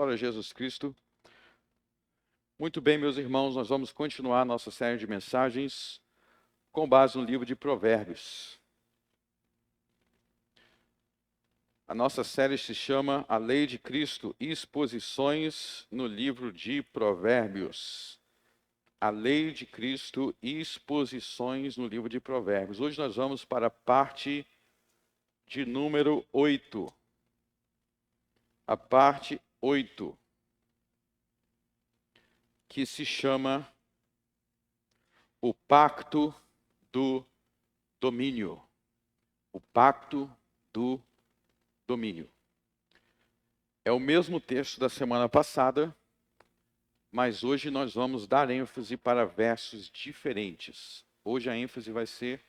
Glória a Jesus Cristo. Muito bem, meus irmãos, nós vamos continuar nossa série de mensagens com base no livro de Provérbios. A nossa série se chama A Lei de Cristo, Exposições no livro de Provérbios. A Lei de Cristo, Exposições no livro de Provérbios. Hoje nós vamos para a parte de número 8. A parte 8. Que se chama o Pacto do Domínio. O Pacto do Domínio. É o mesmo texto da semana passada, mas hoje nós vamos dar ênfase para versos diferentes. Hoje a ênfase vai ser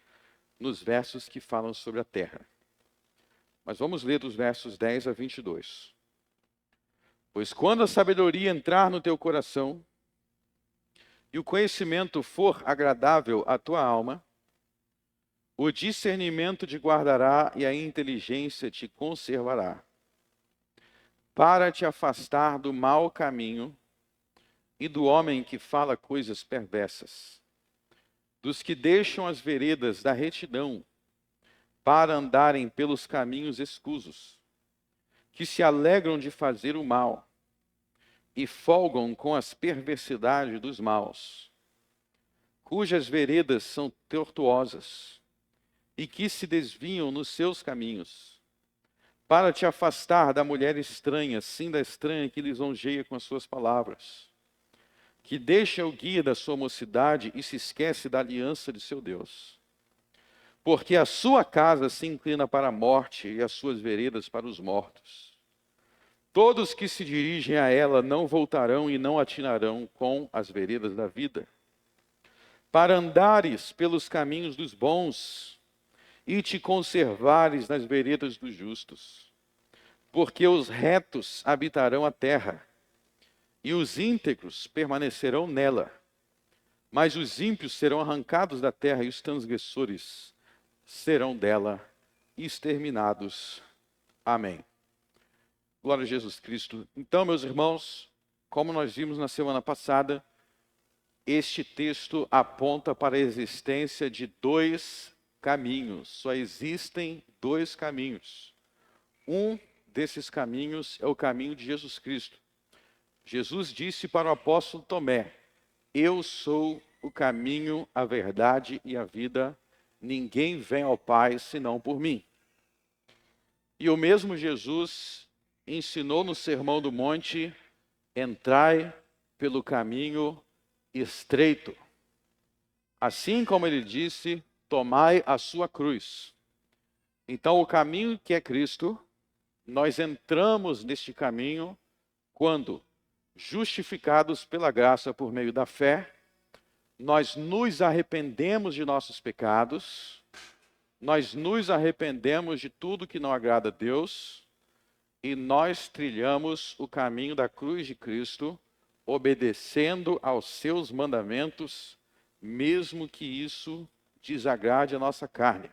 nos versos que falam sobre a terra. Mas vamos ler dos versos 10 a 22. Pois quando a sabedoria entrar no teu coração, e o conhecimento for agradável à tua alma, o discernimento te guardará e a inteligência te conservará, para te afastar do mau caminho e do homem que fala coisas perversas, dos que deixam as veredas da retidão para andarem pelos caminhos escusos, que se alegram de fazer o mal e folgam com as perversidades dos maus, cujas veredas são tortuosas e que se desviam nos seus caminhos, para te afastar da mulher estranha, sim, da estranha que lisonjeia com as suas palavras, que deixa o guia da sua mocidade e se esquece da aliança de seu Deus. Porque a sua casa se inclina para a morte e as suas veredas para os mortos. Todos que se dirigem a ela não voltarão e não atinarão com as veredas da vida. Para andares pelos caminhos dos bons e te conservares nas veredas dos justos. Porque os retos habitarão a terra e os íntegros permanecerão nela. Mas os ímpios serão arrancados da terra e os transgressores serão dela exterminados. Amém. Glória a Jesus Cristo. Então, meus irmãos, como nós vimos na semana passada, este texto aponta para a existência de dois caminhos. Só existem dois caminhos. Um desses caminhos é o caminho de Jesus Cristo. Jesus disse para o apóstolo Tomé: eu sou o caminho, a verdade e a vida. Ninguém vem ao Pai senão por mim. E o mesmo Jesus ensinou no Sermão do Monte: entrai pelo caminho estreito. Assim como ele disse, tomai a sua cruz. Então o caminho que é Cristo, nós entramos neste caminho quando, justificados pela graça por meio da fé, nós nos arrependemos de nossos pecados, nós nos arrependemos de tudo que não agrada a Deus, e nós trilhamos o caminho da cruz de Cristo, obedecendo aos seus mandamentos, mesmo que isso desagrade a nossa carne.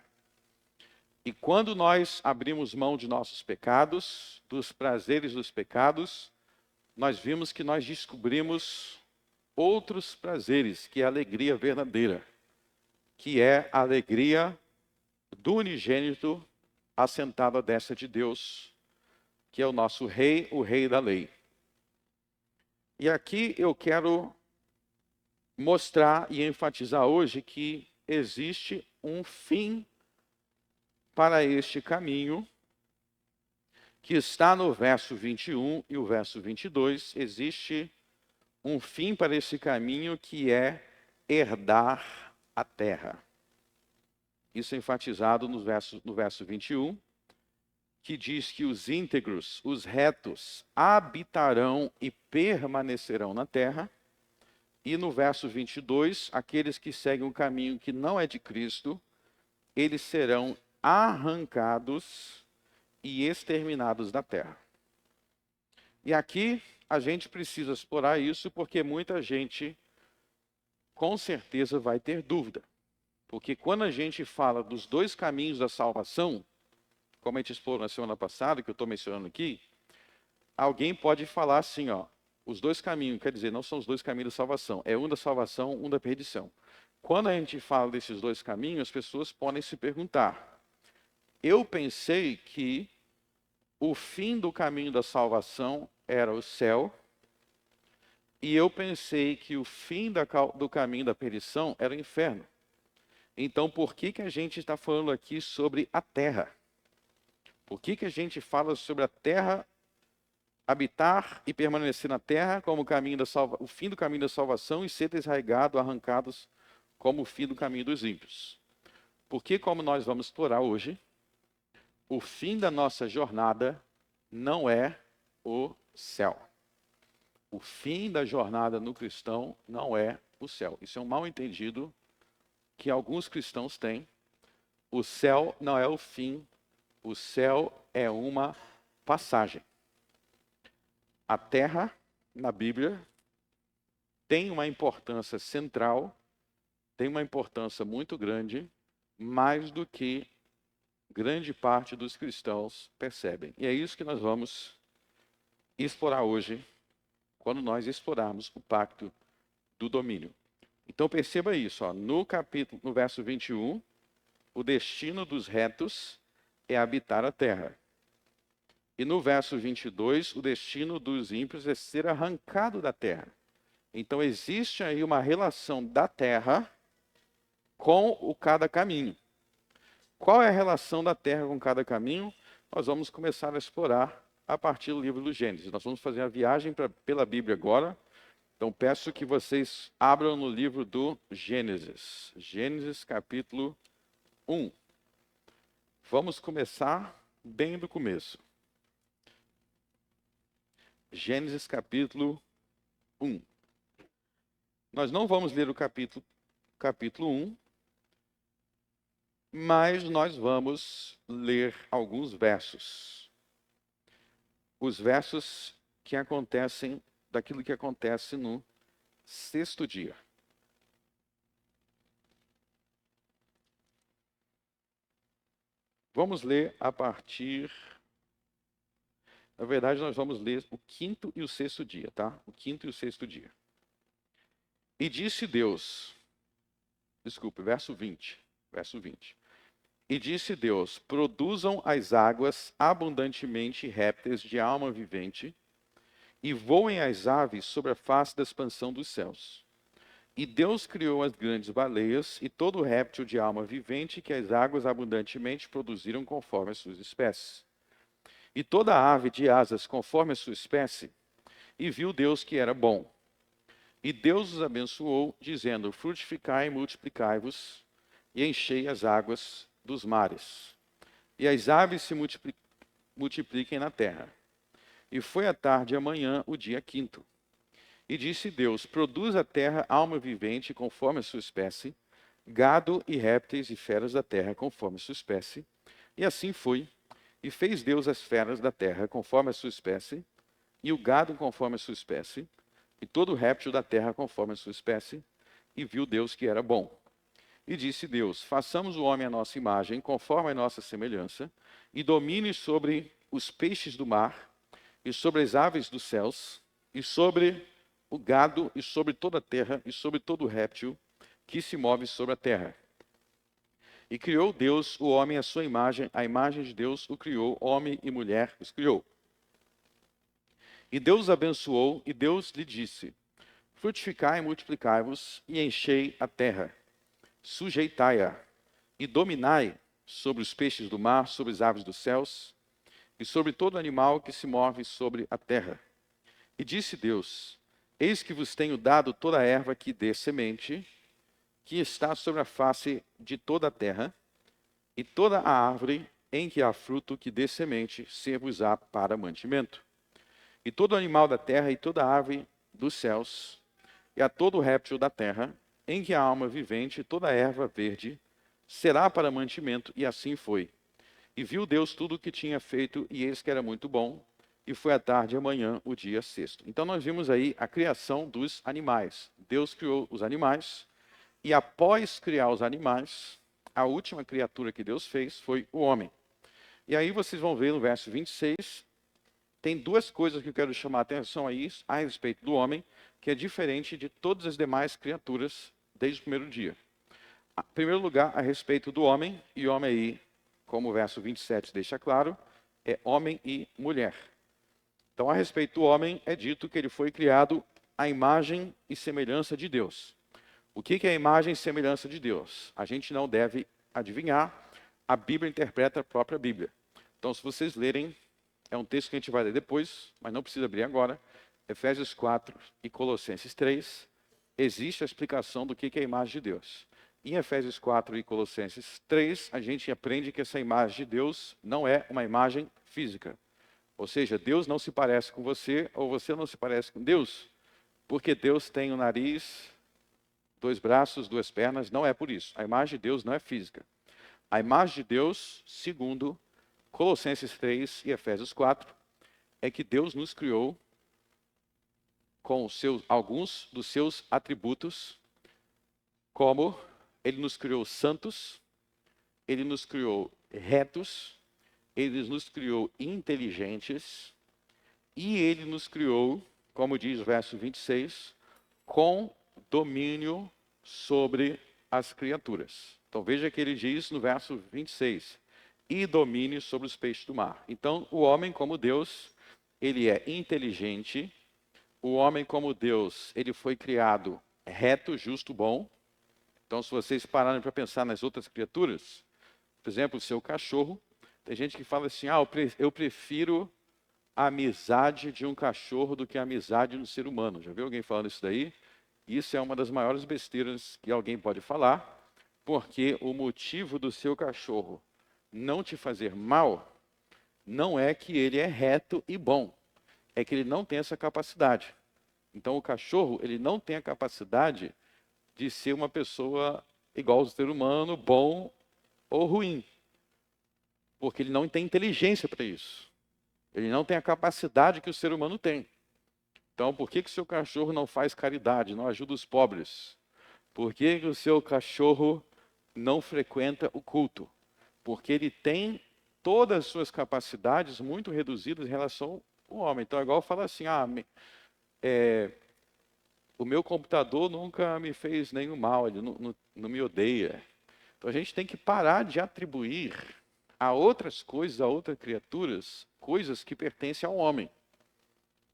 E quando nós abrimos mão de nossos pecados, dos prazeres dos pecados, nós vimos que nós descobrimos outros prazeres, que é a alegria verdadeira, que é a alegria do unigênito assentado à destra de Deus, que é o nosso rei, o rei da lei. E aqui eu quero mostrar e enfatizar hoje que existe um fim para este caminho, que está no verso 21 e o verso 22. Existe um fim para esse caminho, que é herdar a terra. Isso é enfatizado no verso 21, que diz que os íntegros, os retos, habitarão e permanecerão na terra. E no verso 22, aqueles que seguem um caminho que não é de Cristo, eles serão arrancados e exterminados da terra. E aqui a gente precisa explorar isso, porque muita gente com certeza vai ter dúvida. Porque quando a gente fala dos dois caminhos da salvação, como a gente explorou na semana passada, que eu estou mencionando aqui, alguém pode falar assim, ó, os dois caminhos, quer dizer, não são os dois caminhos da salvação, é um da salvação, um da perdição. Quando a gente fala desses dois caminhos, as pessoas podem se perguntar: eu pensei que o fim do caminho da salvação era o céu, e eu pensei que o fim do caminho da perdição era o inferno. Então, por que que a gente está falando aqui sobre a terra? Por que que a gente fala sobre a terra, habitar e permanecer na terra como o fim do caminho da salvação e ser desarraigado, arrancados como o fim do caminho dos ímpios? Porque, como nós vamos explorar hoje, o fim da nossa jornada não é o céu. O fim da jornada no cristão não é o céu. Isso é um mal entendido que alguns cristãos têm. O céu não é o fim, o céu é uma passagem. A terra, na Bíblia, tem uma importância central, tem uma importância muito grande, mais do que grande parte dos cristãos percebem. E é isso que nós vamos explorar hoje, quando nós explorarmos o pacto do domínio. Então perceba isso, ó, no verso 21, o destino dos retos é habitar a terra. E no verso 22, o destino dos ímpios é ser arrancado da terra. Então existe aí uma relação da terra com o cada caminho. Qual é a relação da terra com cada caminho? Nós vamos começar a explorar a partir do livro do Gênesis. Nós vamos fazer a viagem pela Bíblia agora. Então peço que vocês abram no livro do Gênesis. Gênesis capítulo 1. Vamos começar bem do começo. Gênesis capítulo 1. Nós não vamos ler o capítulo 1, mas nós vamos ler alguns versos. Os versos que acontecem, daquilo que acontece no sexto dia. Vamos ler a partir... Na verdade, nós vamos ler o quinto e o sexto dia, tá? O quinto e o sexto dia. E disse Deus... Desculpe, verso 20. Verso 20. E disse Deus: produzam as águas abundantemente répteis de alma vivente, e voem as aves sobre a face da expansão dos céus. E Deus criou as grandes baleias e todo réptil de alma vivente que as águas abundantemente produziram conforme as suas espécies. E toda ave de asas conforme a sua espécie, e viu Deus que era bom. E Deus os abençoou, dizendo: frutificai e multiplicai-vos, e enchei as águas dos mares. E as aves se multipliquem na terra. E foi à tarde e amanhã o dia quinto. E disse Deus: produz a terra alma vivente conforme a sua espécie, gado e répteis e feras da terra conforme a sua espécie. E assim foi. E fez Deus as feras da terra conforme a sua espécie, e o gado conforme a sua espécie, e todo réptil da terra conforme a sua espécie. E viu Deus que era bom. E disse Deus: façamos o homem à nossa imagem, conforme a nossa semelhança, e domine sobre os peixes do mar, e sobre as aves dos céus, e sobre o gado, e sobre toda a terra, e sobre todo réptil que se move sobre a terra. E criou Deus o homem à sua imagem, a imagem de Deus o criou, homem e mulher os criou. E Deus os abençoou, e Deus lhe disse: frutificai e multiplicai-vos, e enchei a terra, sujeitai-a, e dominai sobre os peixes do mar, sobre as aves dos céus, e sobre todo animal que se move sobre a terra. E disse Deus: eis que vos tenho dado toda a erva que dê semente, que está sobre a face de toda a terra, e toda a árvore em que há fruto que dê semente, ser-vos-á para mantimento. E todo animal da terra, e toda ave dos céus, e a todo réptil da terra, em que há alma vivente, e toda erva verde, será para mantimento, e assim foi. E viu Deus tudo o que tinha feito, e eis que era muito bom, e foi à tarde e amanhã o dia sexto. Então nós vimos aí a criação dos animais. Deus criou os animais, e após criar os animais, a última criatura que Deus fez foi o homem. E aí vocês vão ver no verso 26, tem duas coisas que eu quero chamar a atenção a respeito do homem, que é diferente de todas as demais criaturas desde o primeiro dia. Em primeiro lugar, a respeito do homem, e homem aí, como o verso 27 deixa claro, é homem e mulher. Então, a respeito do homem, é dito que ele foi criado à imagem e semelhança de Deus. O que é a imagem e semelhança de Deus? A gente não deve adivinhar, a Bíblia interpreta a própria Bíblia. Então, se vocês lerem, é um texto que a gente vai ler depois, mas não precisa abrir agora, Efésios 4 e Colossenses 3, existe a explicação do que é a imagem de Deus. Em Efésios 4 e Colossenses 3, a gente aprende que essa imagem de Deus não é uma imagem física. Ou seja, Deus não se parece com você, ou você não se parece com Deus, porque Deus tem um nariz, 2 braços, 2 pernas, não é por isso. A imagem de Deus não é física. A imagem de Deus, segundo Colossenses 3 e Efésios 4, é que Deus nos criou com alguns dos seus atributos, como Ele nos criou santos, Ele nos criou retos, Ele nos criou inteligentes, e Ele nos criou, como diz o verso 26, com domínio sobre as criaturas. Então veja que ele diz no verso 26, e domine sobre os peixes do mar. Então o homem como Deus, ele é inteligente, o homem como Deus, ele foi criado reto, justo, bom. Então se vocês pararem para pensar nas outras criaturas, por exemplo, o seu cachorro, tem gente que fala assim, eu prefiro a amizade de um cachorro do que a amizade de um ser humano. Já viu alguém falando isso daí? Isso é uma das maiores besteiras que alguém pode falar, porque o motivo do seu cachorro não te fazer mal não é que ele é reto e bom, é que ele não tem essa capacidade. Então o cachorro, ele não tem a capacidade de ser uma pessoa igual ao ser humano, bom ou ruim, porque ele não tem inteligência para isso. Ele não tem a capacidade que o ser humano tem. Então, por que o seu cachorro não faz caridade, não ajuda os pobres? Por que o seu cachorro não frequenta o culto? Porque ele tem todas as suas capacidades muito reduzidas em relação ao homem. Então, é igual falar assim, o meu computador nunca me fez nenhum mal, ele não me odeia. Então, a gente tem que parar de atribuir a outras coisas, a outras criaturas, coisas que pertencem ao homem.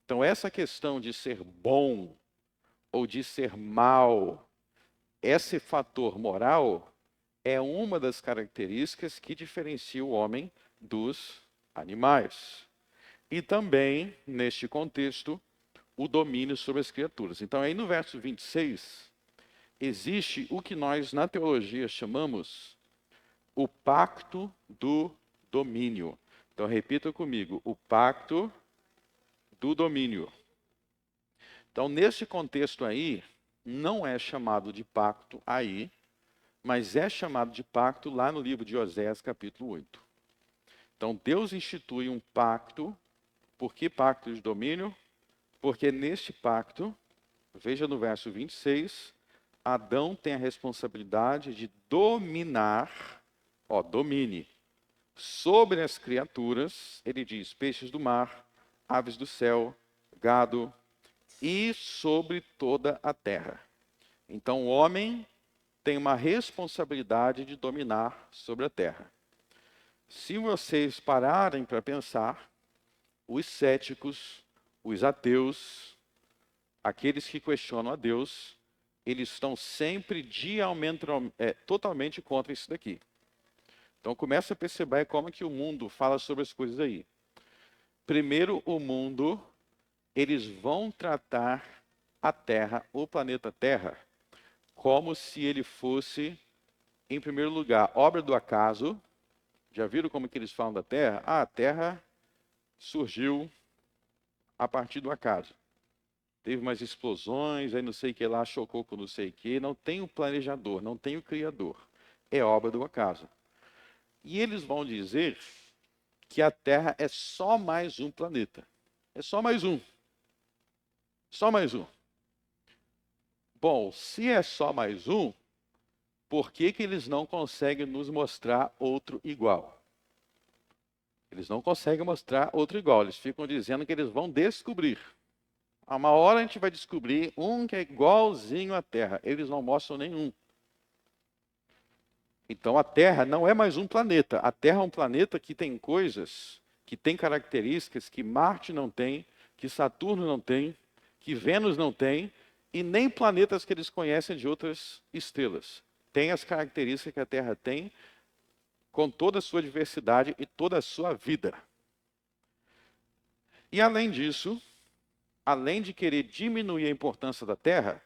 Então, essa questão de ser bom ou de ser mal, esse fator moral é uma das características que diferencia o homem dos animais. E também, neste contexto, o domínio sobre as criaturas. Então, aí no verso 26, existe o que nós na teologia chamamos o pacto do domínio. Então, repita comigo, o pacto do domínio. Então, nesse contexto aí, não é chamado de pacto aí, mas é chamado de pacto lá no livro de Oséias, capítulo 8. Então, Deus institui um pacto. Por que pacto de domínio? Porque neste pacto, veja no verso 26, Adão tem a responsabilidade de dominar, domine, sobre as criaturas, ele diz, peixes do mar, aves do céu, gado, e sobre toda a terra. Então o homem tem uma responsabilidade de dominar sobre a terra. Se vocês pararem para pensar, os céticos, os ateus, aqueles que questionam a Deus, eles estão sempre totalmente contra isso daqui. Então começa a perceber como que o mundo fala sobre as coisas aí. Primeiro, o mundo, eles vão tratar a Terra, o planeta Terra, como se ele fosse, em primeiro lugar, obra do acaso. Já viram como que eles falam da Terra? A Terra surgiu a partir do acaso. Teve umas explosões, aí não sei o que lá, chocou com não sei o que. Não tem o planejador, não tem o criador. É obra do acaso. E eles vão dizer que a Terra é só mais um planeta. É só mais um. Só mais um. Bom, se é só mais um, por que eles não conseguem nos mostrar outro igual? Eles não conseguem mostrar outro igual. Eles ficam dizendo que eles vão descobrir. A uma hora a gente vai descobrir um que é igualzinho à Terra. Eles não mostram nenhum. Então a Terra não é mais um planeta. A Terra é um planeta que tem coisas, que tem características que Marte não tem, que Saturno não tem, que Vênus não tem, e nem planetas que eles conhecem de outras estrelas. Tem as características que a Terra tem, com toda a sua diversidade e toda a sua vida. E além disso, além de querer diminuir a importância da Terra,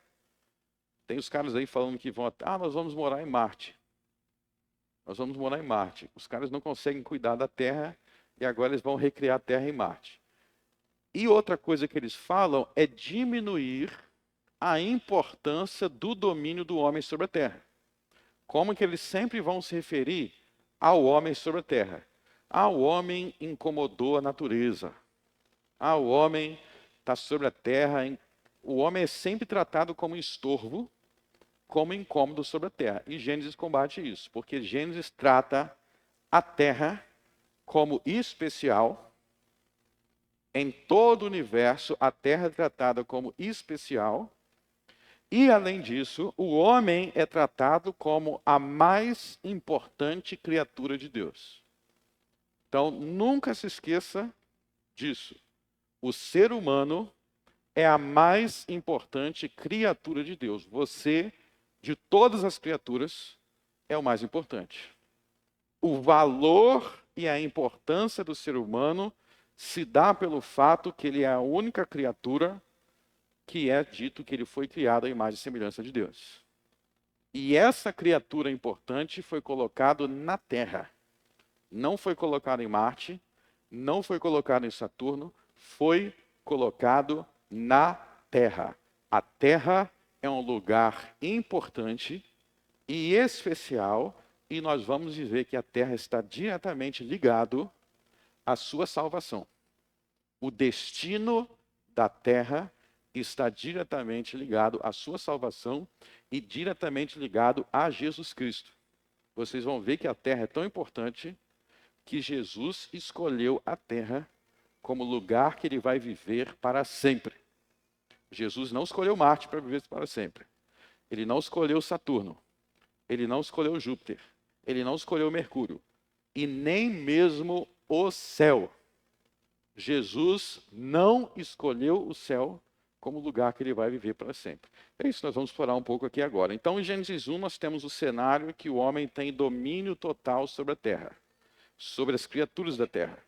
tem os caras aí falando que vão, nós vamos morar em Marte. Nós vamos morar em Marte. Os caras não conseguem cuidar da Terra e agora eles vão recriar a Terra em Marte. E outra coisa que eles falam é diminuir a importância do domínio do homem sobre a Terra. Como que eles sempre vão se referir ao homem sobre a Terra? O homem incomodou a natureza. O homem está sobre a Terra. O homem é sempre tratado como estorvo, como incômodo sobre a Terra. E Gênesis combate isso, porque Gênesis trata a Terra como especial. Em todo o universo, a Terra é tratada como especial. E, além disso, o homem é tratado como a mais importante criatura de Deus. Então, nunca se esqueça disso. O ser humano é a mais importante criatura de Deus. Você, de todas as criaturas, é o mais importante. O valor e a importância do ser humano se dá pelo fato que ele é a única criatura que é dito que ele foi criado à imagem e semelhança de Deus. E essa criatura importante foi colocada na Terra. Não foi colocado em Marte, não foi colocado em Saturno, foi colocado na Terra. A Terra é um lugar importante e especial, e nós vamos ver que a Terra está diretamente ligado à sua salvação. O destino da Terra está diretamente ligado à sua salvação e diretamente ligado a Jesus Cristo. Vocês vão ver que a Terra é tão importante que Jesus escolheu a Terra como lugar que ele vai viver para sempre. Jesus não escolheu Marte para viver para sempre. Ele não escolheu Saturno. Ele não escolheu Júpiter. Ele não escolheu Mercúrio. E nem mesmo o céu. Jesus não escolheu o céu como lugar que ele vai viver para sempre. É isso que nós vamos explorar um pouco aqui agora. Então, em Gênesis 1, nós temos o cenário que o homem tem domínio total sobre a terra, sobre as criaturas da terra.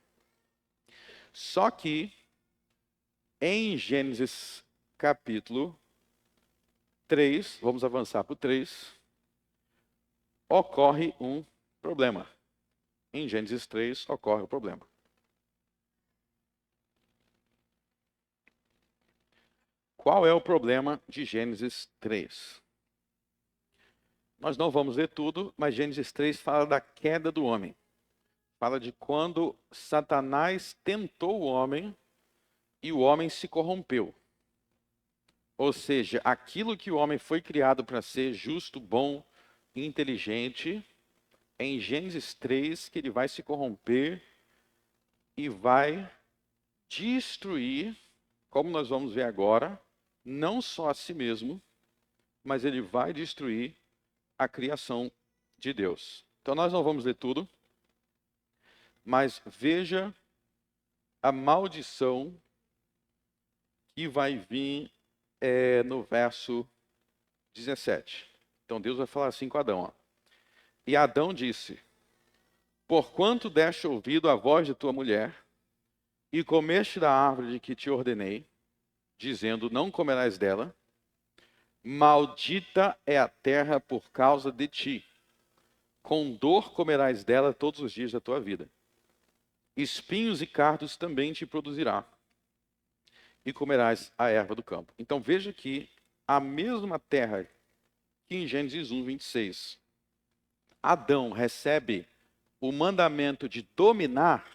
Só que, em Gênesis capítulo 3, vamos avançar para o 3, ocorre um problema. Em Gênesis 3, ocorre o problema. Qual é o problema de Gênesis 3? Nós não vamos ler tudo, mas Gênesis 3 fala da queda do homem. Fala de quando Satanás tentou o homem e o homem se corrompeu. Ou seja, aquilo que o homem foi criado para ser justo, bom, inteligente, é em Gênesis 3 que ele vai se corromper e vai destruir, como nós vamos ver agora, não só a si mesmo, mas ele vai destruir a criação de Deus. Então nós não vamos ler tudo, mas veja a maldição que vai vir no verso 17. Então Deus vai falar assim com Adão. Ó. E Adão disse: porquanto deste ouvido à voz de tua mulher, e comeste da árvore de que te ordenei, dizendo, não comerás dela, maldita é a terra por causa de ti. Com dor comerás dela todos os dias da tua vida. Espinhos e cardos também te produzirá. E comerás a erva do campo. Então veja que a mesma terra que em Gênesis 1, 26, Adão recebe o mandamento de dominar,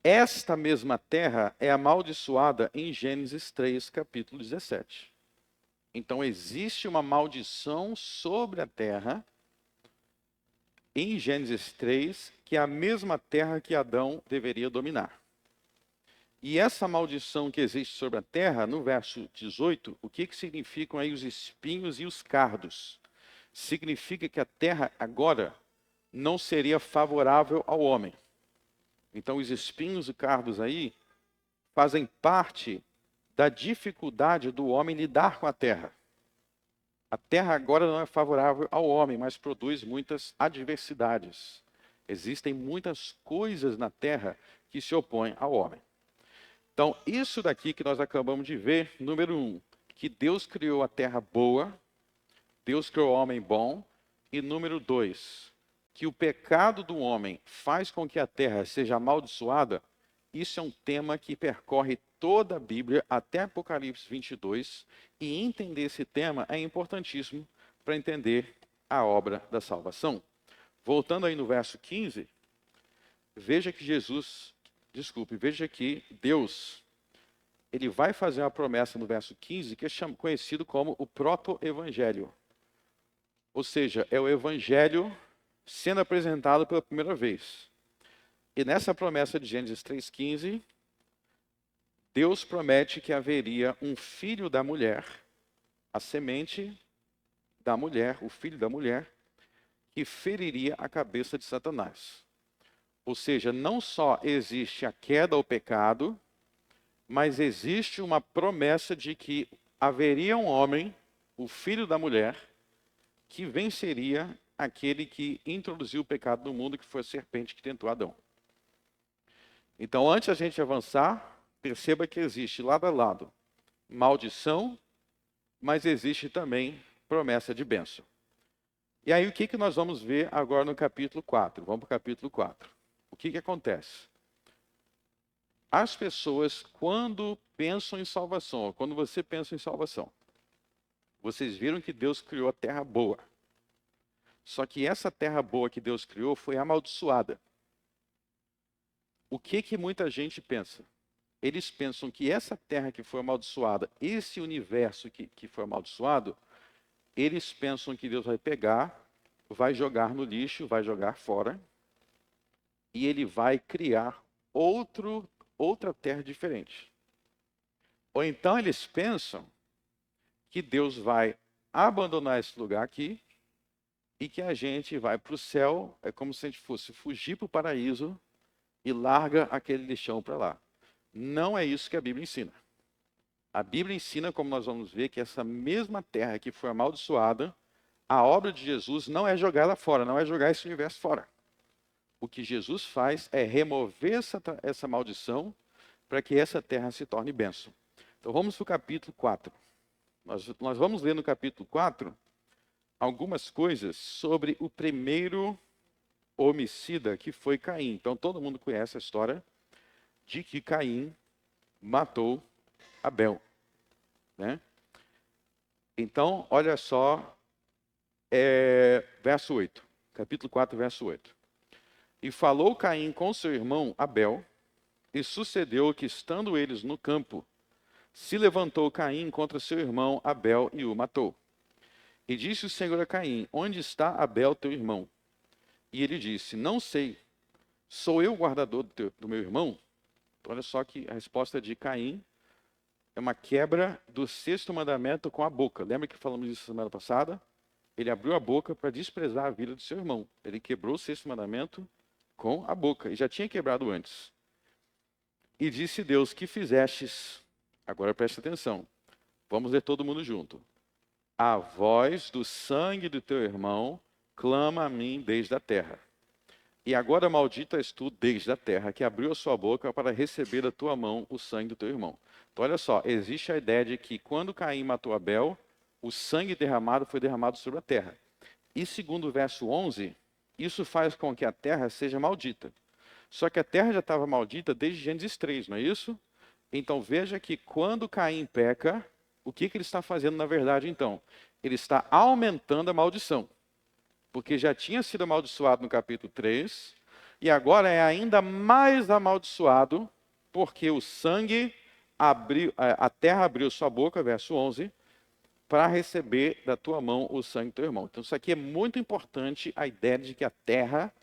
esta mesma terra é amaldiçoada em Gênesis 3, capítulo 17. Então existe uma maldição sobre a terra em Gênesis 3, que é a mesma terra que Adão deveria dominar. E essa maldição que existe sobre a terra, no verso 18, o que significam aí os espinhos e os cardos? Significa que a terra agora não seria favorável ao homem. Então os espinhos e cardos aí fazem parte da dificuldade do homem lidar com a terra. A terra agora não é favorável ao homem, mas produz muitas adversidades. Existem muitas coisas na terra que se opõem ao homem. Então, isso daqui que nós acabamos de ver, número 1, que Deus criou a terra boa, Deus criou o homem bom, e número 2, que o pecado do homem faz com que a terra seja amaldiçoada. Isso é um tema que percorre toda a Bíblia até Apocalipse 22, e entender esse tema é importantíssimo para entender a obra da salvação. Voltando aí no verso 15, veja que Deus, ele vai fazer uma promessa no verso 15, que é conhecido como o proto-evangelho. Ou seja, é o evangelho sendo apresentado pela primeira vez. E nessa promessa de Gênesis 3,15, Deus promete que haveria um filho da mulher, a semente da mulher, o filho da mulher, que feriria a cabeça de Satanás. Ou seja, não só existe a queda ao pecado, mas existe uma promessa de que haveria um homem, o filho da mulher, que venceria aquele que introduziu o pecado no mundo, que foi a serpente que tentou Adão. Então, antes da gente avançar, perceba que existe lado a lado maldição, mas existe também promessa de bênção. E aí, o que nós vamos ver agora no capítulo 4? Vamos para o capítulo 4. O que acontece? As pessoas, quando pensam em salvação, quando você pensa em salvação, vocês viram que Deus criou a terra boa. Só que essa terra boa que Deus criou foi amaldiçoada. O que muita gente pensa? Eles pensam que essa terra que foi amaldiçoada, esse universo que foi amaldiçoado, eles pensam que Deus vai pegar, vai jogar no lixo, vai jogar fora, e ele vai criar outra terra diferente. Ou então eles pensam que Deus vai abandonar esse lugar aqui e que a gente vai para o céu, é como se a gente fosse fugir para o paraíso e larga aquele lixão para lá. Não é isso que a Bíblia ensina. A Bíblia ensina, como nós vamos ver, que essa mesma terra que foi amaldiçoada, a obra de Jesus não é jogar ela fora, não é jogar esse universo fora. O que Jesus faz é remover essa maldição para que essa terra se torne bênção. Então vamos para o capítulo 4. Nós vamos ler no capítulo 4 algumas coisas sobre o primeiro homicida, que foi Caim. Então todo mundo conhece a história de que Caim matou Abel, né? Então, olha só, verso 8. Capítulo 4, verso 8. E falou Caim com seu irmão Abel, e sucedeu que, estando eles no campo, se levantou Caim contra seu irmão Abel e o matou. E disse o Senhor a Caim: onde está Abel, teu irmão? E ele disse: não sei, sou eu o guardador do meu irmão? Então, olha só que a resposta de Caim é uma quebra do 6º mandamento com a boca. Lembra que falamos isso semana passada? Ele abriu a boca para desprezar a vida do seu irmão. Ele quebrou o 6º mandamento com a boca, e já tinha quebrado antes. E disse Deus: que fizestes? Agora preste atenção. Vamos ler todo mundo junto. A voz do sangue do teu irmão clama a mim desde a terra. E agora maldito és tu desde a terra, que abriu a sua boca para receber da tua mão o sangue do teu irmão. Então olha só, existe a ideia de que quando Caim matou Abel, o sangue derramado foi derramado sobre a terra. E segundo o verso 11, isso faz com que a terra seja maldita. Só que a terra já estava maldita desde Gênesis 3, não é isso? Então veja que quando Caim peca, o que ele está fazendo na verdade então? Ele está aumentando a maldição. Porque já tinha sido amaldiçoado no capítulo 3, e agora é ainda mais amaldiçoado, porque o sangue abriu, a terra abriu sua boca, verso 11, para receber da tua mão o sangue do teu irmão. Então isso aqui é muito importante, a ideia de que a terra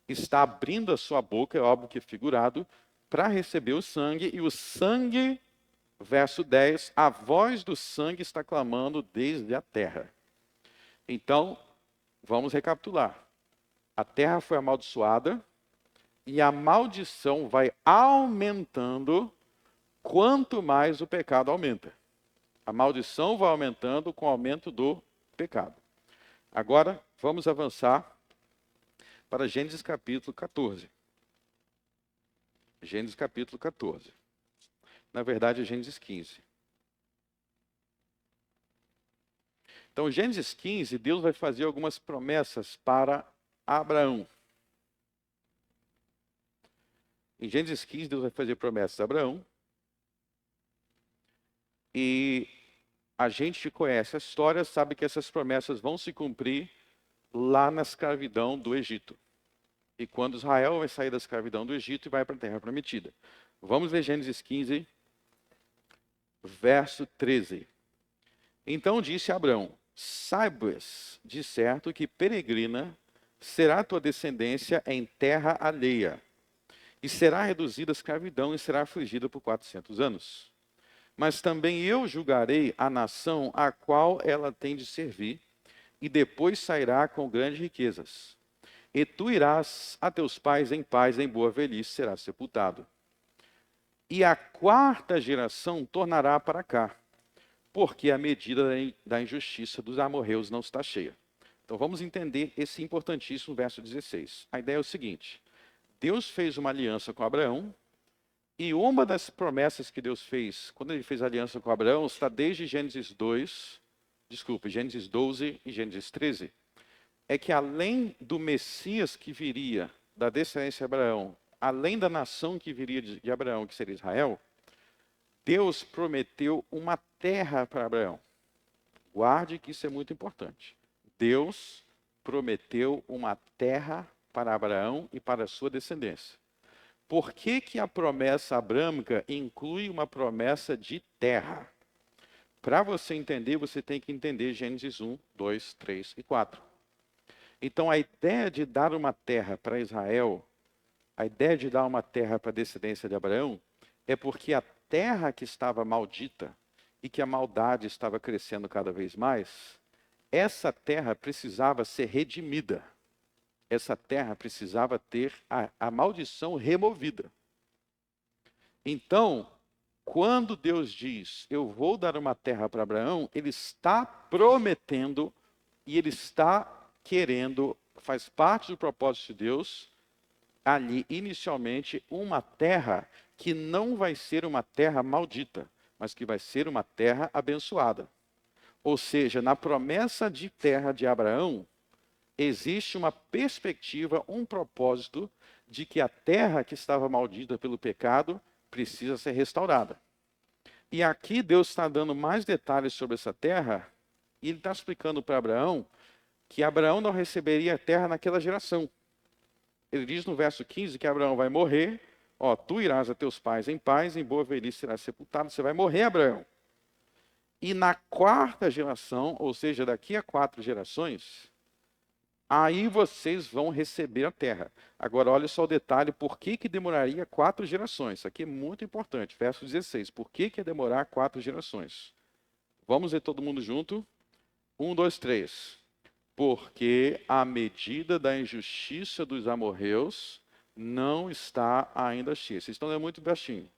está abrindo a sua boca, é óbvio que é figurado, para receber o sangue, e o sangue, verso 10, a voz do sangue está clamando desde a terra. Então, vamos recapitular. A terra foi amaldiçoada, e a maldição vai aumentando quanto mais o pecado aumenta. A maldição vai aumentando com o aumento do pecado. Agora, vamos avançar para Gênesis capítulo 14. Gênesis capítulo 14. Na verdade, é Gênesis 15. Então, Gênesis 15, Deus vai fazer algumas promessas para Abraão. Em Gênesis 15, Deus vai fazer promessas a Abraão. E a gente conhece a história, sabe que essas promessas vão se cumprir lá na escravidão do Egito. E quando Israel vai sair da escravidão do Egito e vai para a terra prometida. Vamos ver Gênesis 15, verso 13. Então disse Abraão: saibas de certo que peregrina será a tua descendência em terra alheia, e será reduzida à escravidão e será afligida por 400 anos. Mas também eu julgarei a nação a qual ela tem de servir, e depois sairá com grandes riquezas. E tu irás a teus pais em paz, em boa velhice serás sepultado. E a quarta geração tornará para cá, porque a medida da injustiça dos amorreus não está cheia. Então vamos entender esse importantíssimo verso 16. A ideia é o seguinte: Deus fez uma aliança com Abraão, e uma das promessas que Deus fez, quando ele fez aliança com Abraão, está desde Gênesis 12 e Gênesis 13, é que além do Messias que viria da descendência de Abraão, além da nação que viria de Abraão, que seria Israel, Deus prometeu uma terra para Abraão. Guarde que isso é muito importante. Deus prometeu uma terra para Abraão e para a sua descendência. Por que que a promessa abrâmica inclui uma promessa de terra? Para você entender, você tem que entender Gênesis 1, 2, 3 e 4. Então a ideia de dar uma terra para Israel, a ideia de dar uma terra para a descendência de Abraão, é porque a terra que estava maldita e que a maldade estava crescendo cada vez mais, essa terra precisava ser redimida. Essa terra precisava ter a maldição removida. Então, quando Deus diz, eu vou dar uma terra para Abraão, ele está prometendo e ele está querendo, faz parte do propósito de Deus, ali inicialmente uma terra que não vai ser uma terra maldita, mas que vai ser uma terra abençoada. Ou seja, na promessa de terra de Abraão, existe uma perspectiva, um propósito de que a terra que estava maldita pelo pecado precisa ser restaurada. E aqui Deus está dando mais detalhes sobre essa terra, e ele está explicando para Abraão que Abraão não receberia a terra naquela geração. Ele diz no verso 15 que Abraão vai morrer, tu irás a teus pais em paz, em boa velhice serás sepultado, você vai morrer, Abraão. E na quarta geração, ou seja, daqui a 4 gerações, aí vocês vão receber a terra. Agora, olha só o detalhe, por que demoraria 4 gerações? Isso aqui é muito importante, verso 16. Por que ia demorar 4 gerações? Vamos ver todo mundo junto? 1, 2, 3. Porque a medida da injustiça dos amorreus não está ainda cheia. Vocês estão lendo muito baixinho.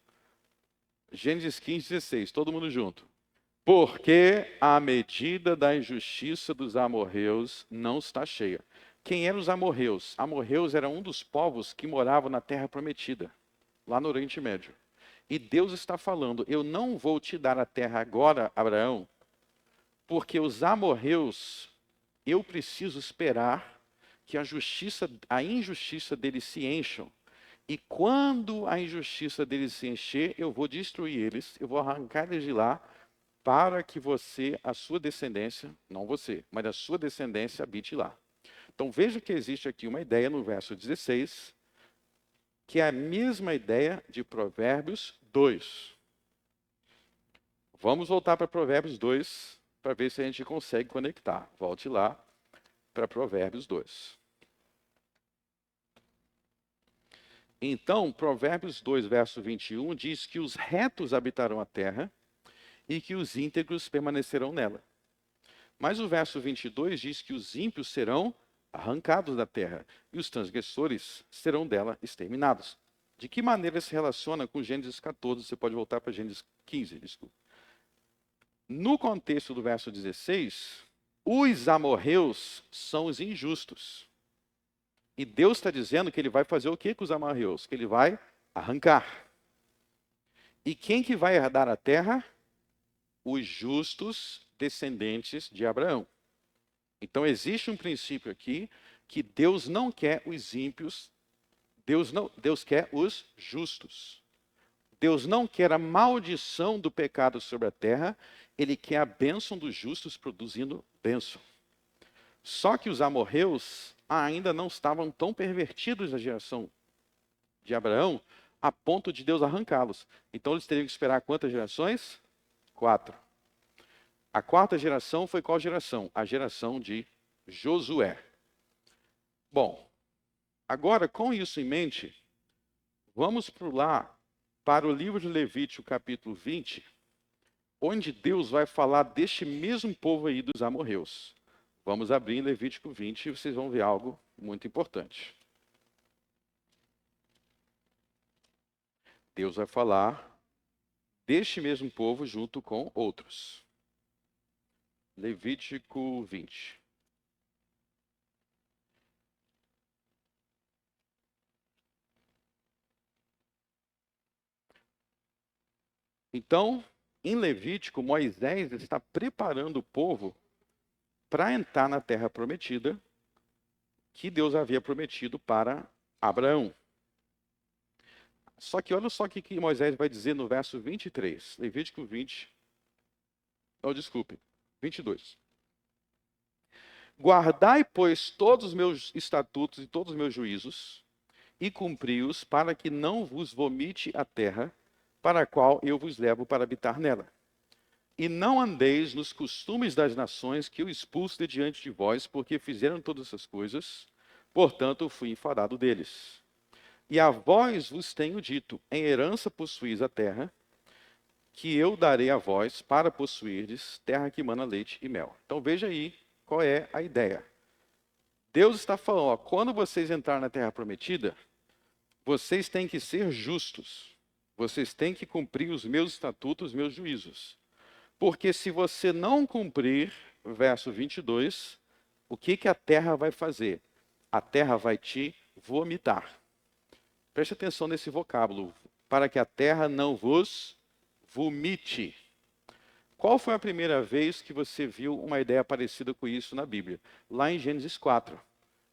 Gênesis 15, 16. Todo mundo junto. Porque a medida da injustiça dos amorreus não está cheia. Quem eram os amorreus? Amorreus era um dos povos que moravam na terra prometida, lá no Oriente Médio. E Deus está falando, eu não vou te dar a terra agora, Abraão, porque os amorreus, eu preciso esperar que a injustiça deles se encham. E quando a injustiça deles se encher, eu vou destruir eles, eu vou arrancar eles de lá, para que você, a sua descendência, não você, mas a sua descendência habite lá. Então veja que existe aqui uma ideia no verso 16, que é a mesma ideia de Provérbios 2. Vamos voltar para Provérbios 2, para ver se a gente consegue conectar. Volte lá para Provérbios 2. Então, Provérbios 2, verso 21, diz que os retos habitarão a terra e que os íntegros permanecerão nela. Mas o verso 22 diz que os ímpios serão arrancados da terra e os transgressores serão dela exterminados. De que maneira se relaciona com Gênesis 14? Você pode voltar para Gênesis 15, desculpa. No contexto do verso 16, os amorreus são os injustos. E Deus está dizendo que ele vai fazer o que com os amorreus? Que ele vai arrancar. E quem que vai herdar a terra? Os justos descendentes de Abraão. Então existe um princípio aqui que Deus não quer os ímpios, Deus quer os justos. Deus não quer a maldição do pecado sobre a terra, ele quer a bênção dos justos produzindo bênção. Só que os amorreus ainda não estavam tão pervertidos na geração de Abraão, a ponto de Deus arrancá-los. Então eles teriam que esperar quantas gerações? 4. A quarta geração foi qual geração? A geração de Josué. Bom, agora com isso em mente, vamos pular para o livro de Levítico, capítulo 20, onde Deus vai falar deste mesmo povo aí dos amorreus. Vamos abrir em Levítico 20 e vocês vão ver algo muito importante. Deus vai falar deste mesmo povo junto com outros. Levítico 20. Então, em Levítico, Moisés está preparando o povo para entrar na terra prometida que Deus havia prometido para Abraão. Só que olha só o que Moisés vai dizer no verso 23. Levítico 20. Oh, desculpe. 22. Guardai, pois, todos os meus estatutos e todos os meus juízos, e cumpri-os, para que não vos vomite a terra, para a qual eu vos levo para habitar nela. E não andeis nos costumes das nações que eu expulso de diante de vós, porque fizeram todas essas coisas, portanto fui enfadado deles. E a vós vos tenho dito, em herança possuís a terra, que eu darei a vós para possuirdes, terra que mana leite e mel. Então veja aí qual é a ideia. Deus está falando, ó, quando vocês entrarem na terra prometida, vocês têm que ser justos. Vocês têm que cumprir os meus estatutos, os meus juízos. Porque se você não cumprir, verso 22, o que a terra vai fazer? A terra vai te vomitar. Preste atenção nesse vocábulo. Para que a terra não vos vomite. Qual foi a primeira vez que você viu uma ideia parecida com isso na Bíblia? Lá em Gênesis 4.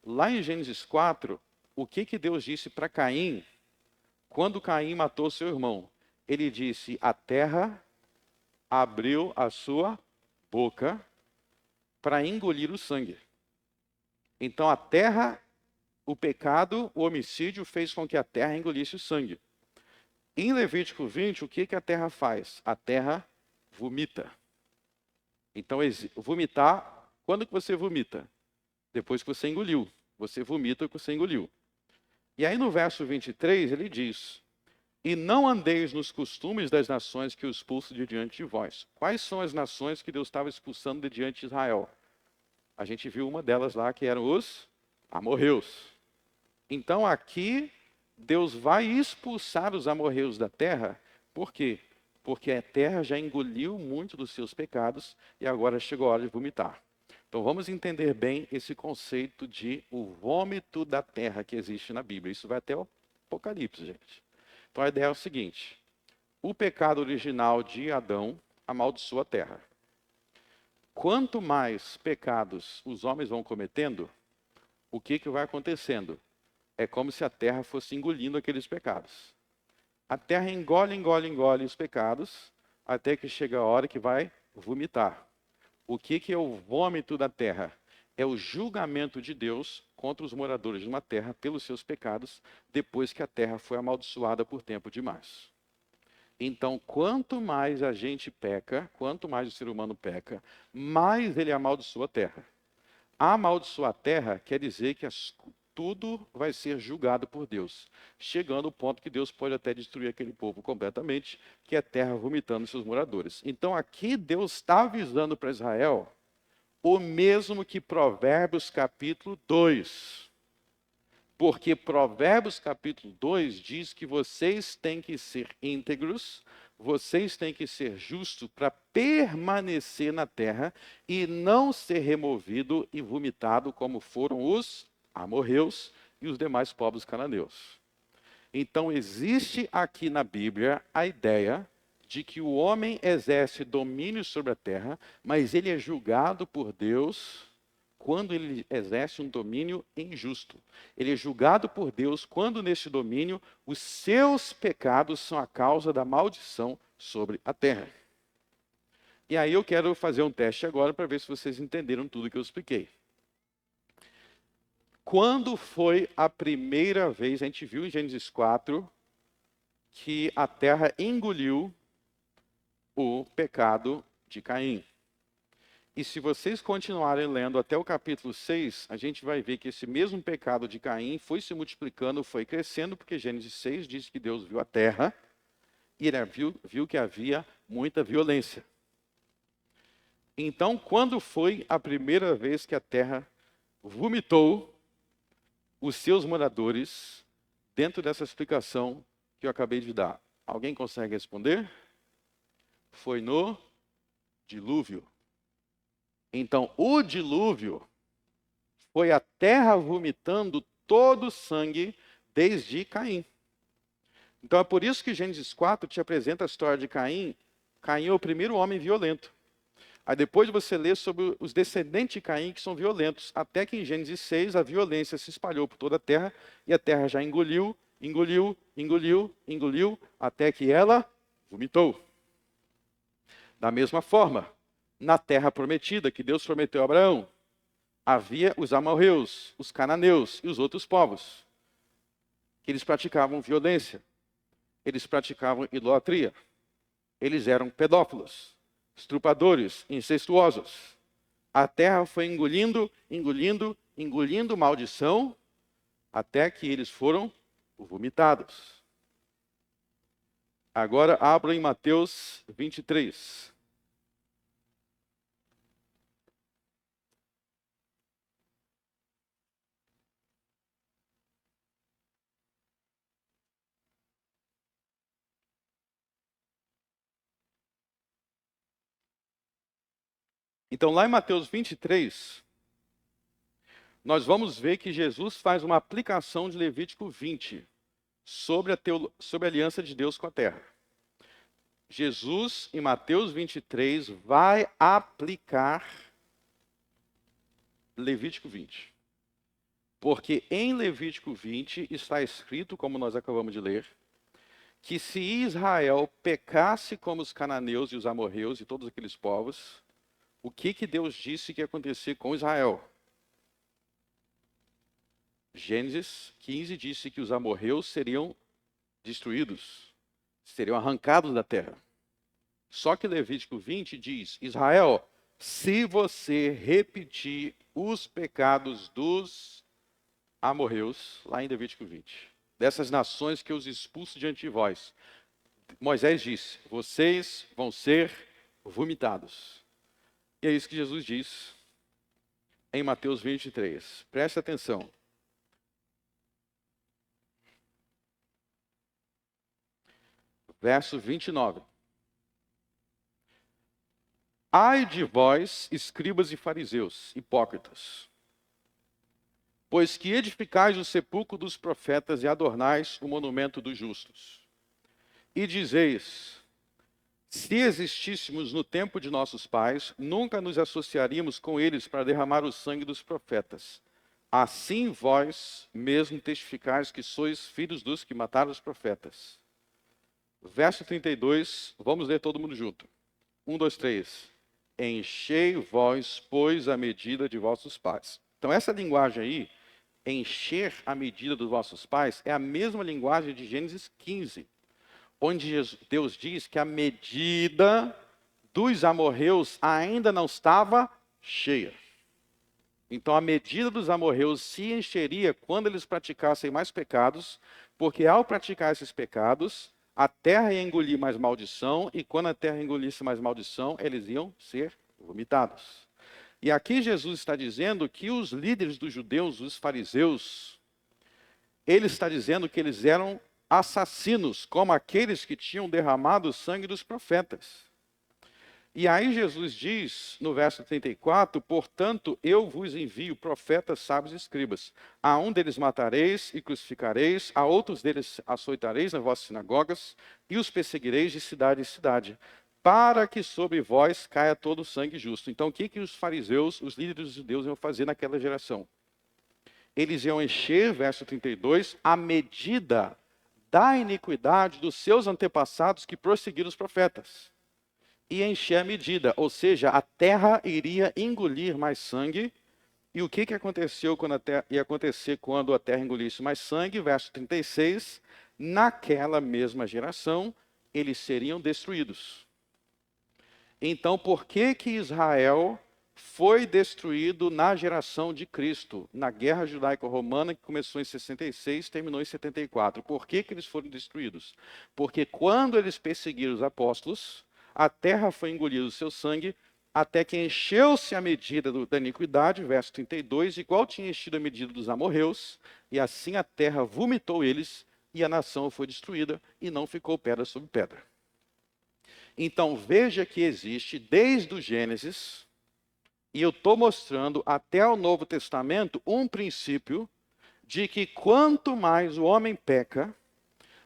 Lá em Gênesis 4, o que Deus disse para Caim quando Caim matou seu irmão? Ele disse, a terra abriu a sua boca para engolir o sangue. Então a terra, o pecado, o homicídio fez com que a terra engolisse o sangue. Em Levítico 20, o que a terra faz? A terra vomita. Então, vomitar, quando que você vomita? Depois que você engoliu. Você vomita o que você engoliu. E aí no verso 23 ele diz, e não andeis nos costumes das nações que eu expulso de diante de vós. Quais são as nações que Deus estava expulsando de diante de Israel? A gente viu uma delas lá que eram os amorreus. Então aqui Deus vai expulsar os amorreus da terra. Por quê? Porque a terra já engoliu muito dos seus pecados e agora chegou a hora de vomitar. Então vamos entender bem esse conceito de o vômito da terra que existe na Bíblia. Isso vai até o Apocalipse, gente. Então a ideia é o seguinte, o pecado original de Adão amaldiçoa a terra. Quanto mais pecados os homens vão cometendo, o que vai acontecendo? É como se a terra fosse engolindo aqueles pecados. A terra engole os pecados, até que chega a hora que vai vomitar. O que é o vômito da terra? É o julgamento de Deus contra os moradores de uma terra pelos seus pecados, depois que a terra foi amaldiçoada por tempo demais. Então, quanto mais a gente peca, quanto mais o ser humano peca, mais ele amaldiçoa a terra. Amaldiçoar a terra quer dizer que tudo vai ser julgado por Deus, chegando ao ponto que Deus pode até destruir aquele povo completamente, que é a terra vomitando seus moradores. Então, aqui Deus está avisando para Israel o mesmo que Provérbios capítulo 2. Porque Provérbios capítulo 2 diz que vocês têm que ser íntegros, vocês têm que ser justos para permanecer na terra e não ser removido e vomitado como foram os amorreus e os demais povos cananeus. Então existe aqui na Bíblia a ideia de que o homem exerce domínio sobre a terra, mas ele é julgado por Deus quando ele exerce um domínio injusto. Ele é julgado por Deus quando, nesse domínio, os seus pecados são a causa da maldição sobre a terra. E aí eu quero fazer um teste agora para ver se vocês entenderam tudo que eu expliquei. Quando foi a primeira vez, a gente viu em Gênesis 4, que a terra engoliu o pecado de Caim? E se vocês continuarem lendo até o capítulo 6, a gente vai ver que esse mesmo pecado de Caim foi se multiplicando, foi crescendo, porque Gênesis 6 diz que Deus viu a terra e ele viu que havia muita violência. Então, quando foi a primeira vez que a terra vomitou os seus moradores dentro dessa explicação que eu acabei de dar? Alguém consegue responder? Foi no dilúvio. Então, o dilúvio foi a terra vomitando todo o sangue desde Caim. Então, é por isso que Gênesis 4 te apresenta a história de Caim. Caim é o primeiro homem violento. Aí depois você lê sobre os descendentes de Caim que são violentos. Até que em Gênesis 6 a violência se espalhou por toda a terra e a terra já engoliu, até que ela vomitou. Da mesma forma, na terra prometida que Deus prometeu a Abraão, havia os amorreus, os cananeus e os outros povos, que eles praticavam violência, eles praticavam idolatria, eles eram pedófilos, estrupadores, incestuosos. A terra foi engolindo maldição, até que eles foram vomitados. Agora abra em Mateus 23. Então, lá em Mateus 23, nós vamos ver que Jesus faz uma aplicação de Levítico 20 sobre a aliança de Deus com a terra. Jesus, em Mateus 23, vai aplicar Levítico 20. Porque em Levítico 20 está escrito, como nós acabamos de ler, que se Israel pecasse como os cananeus e os amorreus e todos aqueles povos, o que Deus disse que ia acontecer com Israel? Gênesis 15 disse que os amorreus seriam destruídos, seriam arrancados da terra. Só que Levítico 20 diz: Israel, se você repetir os pecados dos amorreus, lá em Levítico 20, dessas nações que eu os expulso diante de vós, Moisés disse: vocês vão ser vomitados. E é isso que Jesus diz em Mateus 23. Preste atenção. Verso 29. Ai de vós, escribas e fariseus, hipócritas, pois que edificais o sepulcro dos profetas e adornais o monumento dos justos. E dizeis: se existíssemos no tempo de nossos pais, nunca nos associaríamos com eles para derramar o sangue dos profetas. Assim vós mesmo testificais que sois filhos dos que mataram os profetas. Verso 32, vamos ler todo mundo junto. 1, 2, 3. Enchei vós, pois, a medida de vossos pais. Então essa linguagem aí, encher a medida dos vossos pais, é a mesma linguagem de Gênesis 15. onde Deus diz que a medida dos amorreus ainda não estava cheia. Então a medida dos amorreus se encheria quando eles praticassem mais pecados, porque ao praticar esses pecados, a terra ia engolir mais maldição, e quando a terra engolisse mais maldição, eles iam ser vomitados. E aqui Jesus está dizendo que os líderes dos judeus, os fariseus, ele está dizendo que eles eram assassinos, como aqueles que tinham derramado o sangue dos profetas. E aí Jesus diz, no verso 34, portanto, eu vos envio profetas, sábios e escribas. A um deles matareis e crucificareis, a outros deles açoitareis nas vossas sinagogas, e os perseguireis de cidade em cidade, para que sobre vós caia todo o sangue justo. Então, o que os fariseus, os líderes dos judeus, iam fazer naquela geração? Eles iam encher, verso 32, a medida da iniquidade dos seus antepassados que prosseguiram os profetas. E encher a medida, ou seja, a terra iria engolir mais sangue. E o que aconteceu quando ia acontecer quando a terra engolisse mais sangue? Verso 36, naquela mesma geração, eles seriam destruídos. Então, por que Israel foi destruído na geração de Cristo, na guerra judaico-romana que começou em 66 e terminou em 74? Por que eles foram destruídos? Porque quando eles perseguiram os apóstolos, a terra foi engolida do seu sangue, até que encheu-se a medida da iniquidade, verso 32, igual tinha enchido a medida dos amorreus, e assim a terra vomitou eles, e a nação foi destruída, e não ficou pedra sobre pedra. Então veja que existe desde o Gênesis, e eu estou mostrando até o Novo Testamento, um princípio de que quanto mais o homem peca,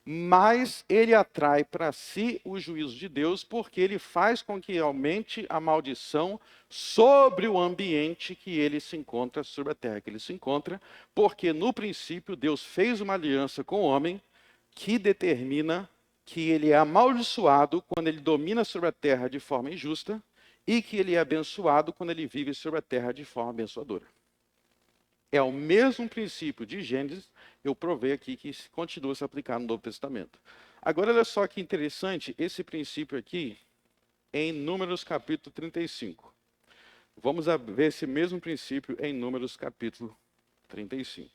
mais ele atrai para si o juízo de Deus, porque ele faz com que aumente a maldição sobre o ambiente que ele se encontra, sobre a terra que ele se encontra, porque no princípio Deus fez uma aliança com o homem que determina que ele é amaldiçoado quando ele domina sobre a terra de forma injusta e que ele é abençoado quando ele vive sobre a terra de forma abençoadora. É o mesmo princípio de Gênesis, eu provei aqui que continua a se aplicar no Novo Testamento. Agora, olha só que interessante esse princípio aqui em Números capítulo 35. Vamos ver esse mesmo princípio em Números capítulo 35.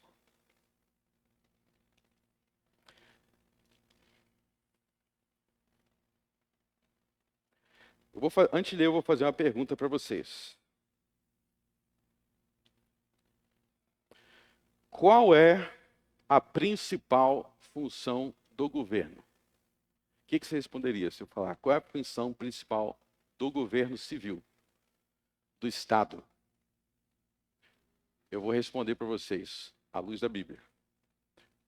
Antes de ler, eu vou fazer uma pergunta para vocês. Qual é a principal função do governo? O que você responderia se eu falar? Qual é a função principal do governo civil, do Estado? Eu vou responder para vocês, à luz da Bíblia.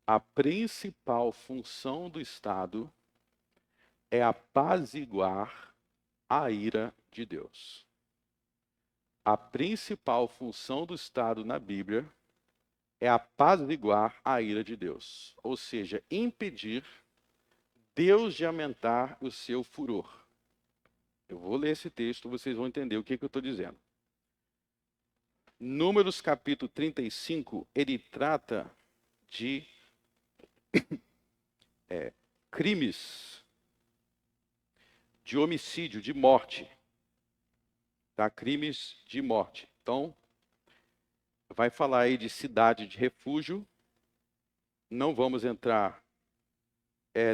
A principal função do Estado é apaziguar a ira de Deus. A principal função do Estado na Bíblia é apaziguar a ira de Deus. Ou seja, impedir Deus de aumentar o seu furor. Eu vou ler esse texto, vocês vão entender o que eu estou dizendo. Números capítulo 35, ele trata de crimes, de homicídio, de morte. Tá? Crimes de morte. Então, vai falar aí de cidade de refúgio. Não vamos entrar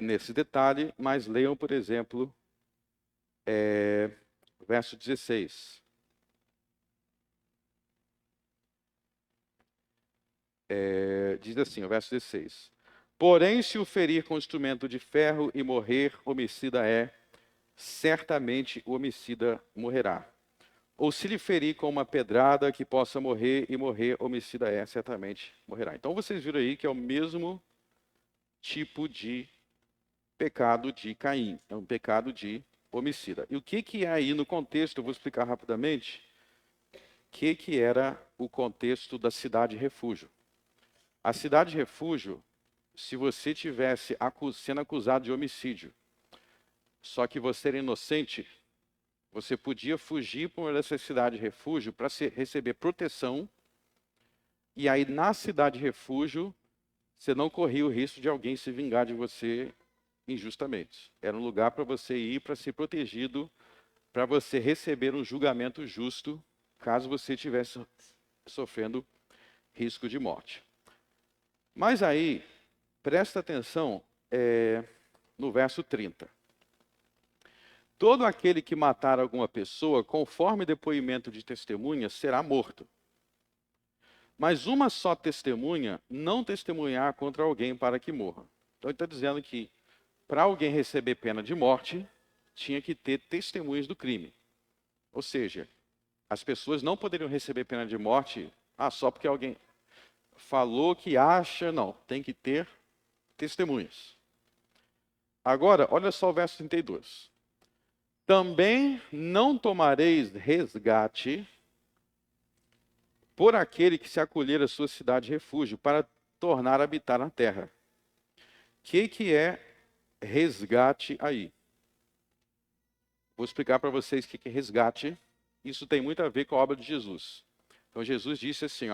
nesse detalhe, mas leiam, por exemplo, verso 16. Diz assim, o verso 16. Porém, se o ferir com instrumento de ferro e morrer, homicida é, certamente o homicida morrerá. Ou se lhe ferir com uma pedrada que possa morrer e morrer, homicida é, certamente morrerá. Então vocês viram aí que é o mesmo tipo de pecado de Caim. É um pecado de homicida. E o que é aí no contexto, eu vou explicar rapidamente, o que era o contexto da cidade refúgio. A cidade refúgio, se você tivesse sendo acusado de homicídio, só que você era inocente, você podia fugir para uma dessas cidades de refúgio para receber proteção. E aí, na cidade de refúgio, você não corria o risco de alguém se vingar de você injustamente. Era um lugar para você ir para ser protegido, para você receber um julgamento justo, caso você estivesse sofrendo risco de morte. Mas aí, presta atenção no verso 30. Todo aquele que matar alguma pessoa, conforme depoimento de testemunha, será morto. Mas uma só testemunha não testemunhar contra alguém para que morra. Então ele está dizendo que para alguém receber pena de morte, tinha que ter testemunhas do crime. Ou seja, as pessoas não poderiam receber pena de morte só porque alguém falou que acha, não. Tem que ter testemunhas. Agora, olha só o verso 32. Também não tomareis resgate por aquele que se acolher à sua cidade de refúgio, para tornar a habitar na terra. O que é resgate aí? Vou explicar para vocês o que é resgate. Isso tem muito a ver com a obra de Jesus. Então Jesus disse assim,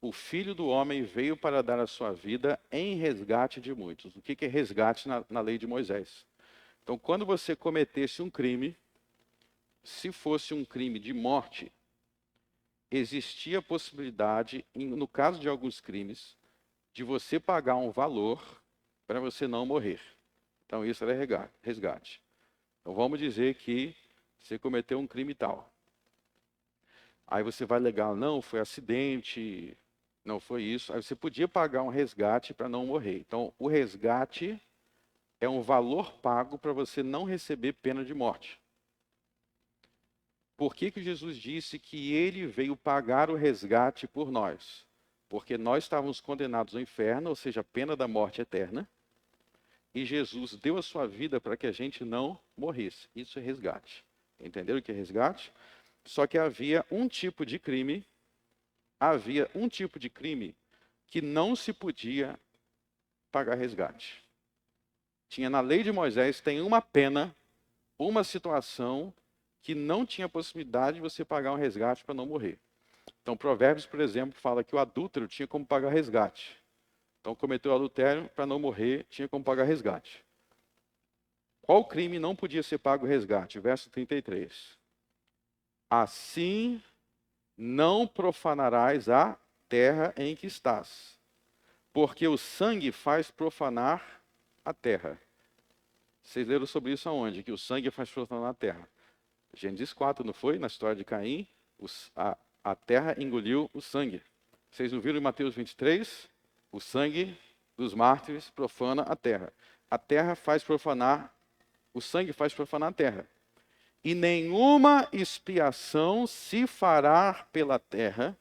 o Filho do Homem veio para dar a sua vida em resgate de muitos. O que é resgate na lei de Moisés? Então, quando você cometesse um crime, se fosse um crime de morte, existia a possibilidade, no caso de alguns crimes, de você pagar um valor para você não morrer. Então, isso era resgate. Então, vamos dizer que você cometeu um crime tal. Aí você vai alegar, não, foi acidente, não foi isso. Aí você podia pagar um resgate para não morrer. Então, o resgate é um valor pago para você não receber pena de morte. Por que Jesus disse que ele veio pagar o resgate por nós? Porque nós estávamos condenados ao inferno, ou seja, a pena da morte eterna, e Jesus deu a sua vida para que a gente não morresse. Isso é resgate. Entenderam o que é resgate? Só que havia um tipo de crime que não se podia pagar resgate. Tinha na lei de Moisés, tem uma pena, uma situação que não tinha possibilidade de você pagar um resgate para não morrer. Então, Provérbios, por exemplo, fala que o adúltero tinha como pagar resgate. Então, cometeu adultério, para não morrer, tinha como pagar resgate. Qual crime não podia ser pago resgate? Verso 33. Assim não profanarás a terra em que estás, porque o sangue faz profanar a terra. Vocês leram sobre isso aonde? Que o sangue faz profanar a terra. Gênesis 4, não foi? Na história de Caim, a terra engoliu o sangue. Vocês não viram em Mateus 23? O sangue dos mártires profana a terra. A terra faz profanar, o sangue faz profanar a terra. E nenhuma expiação se fará pela terra,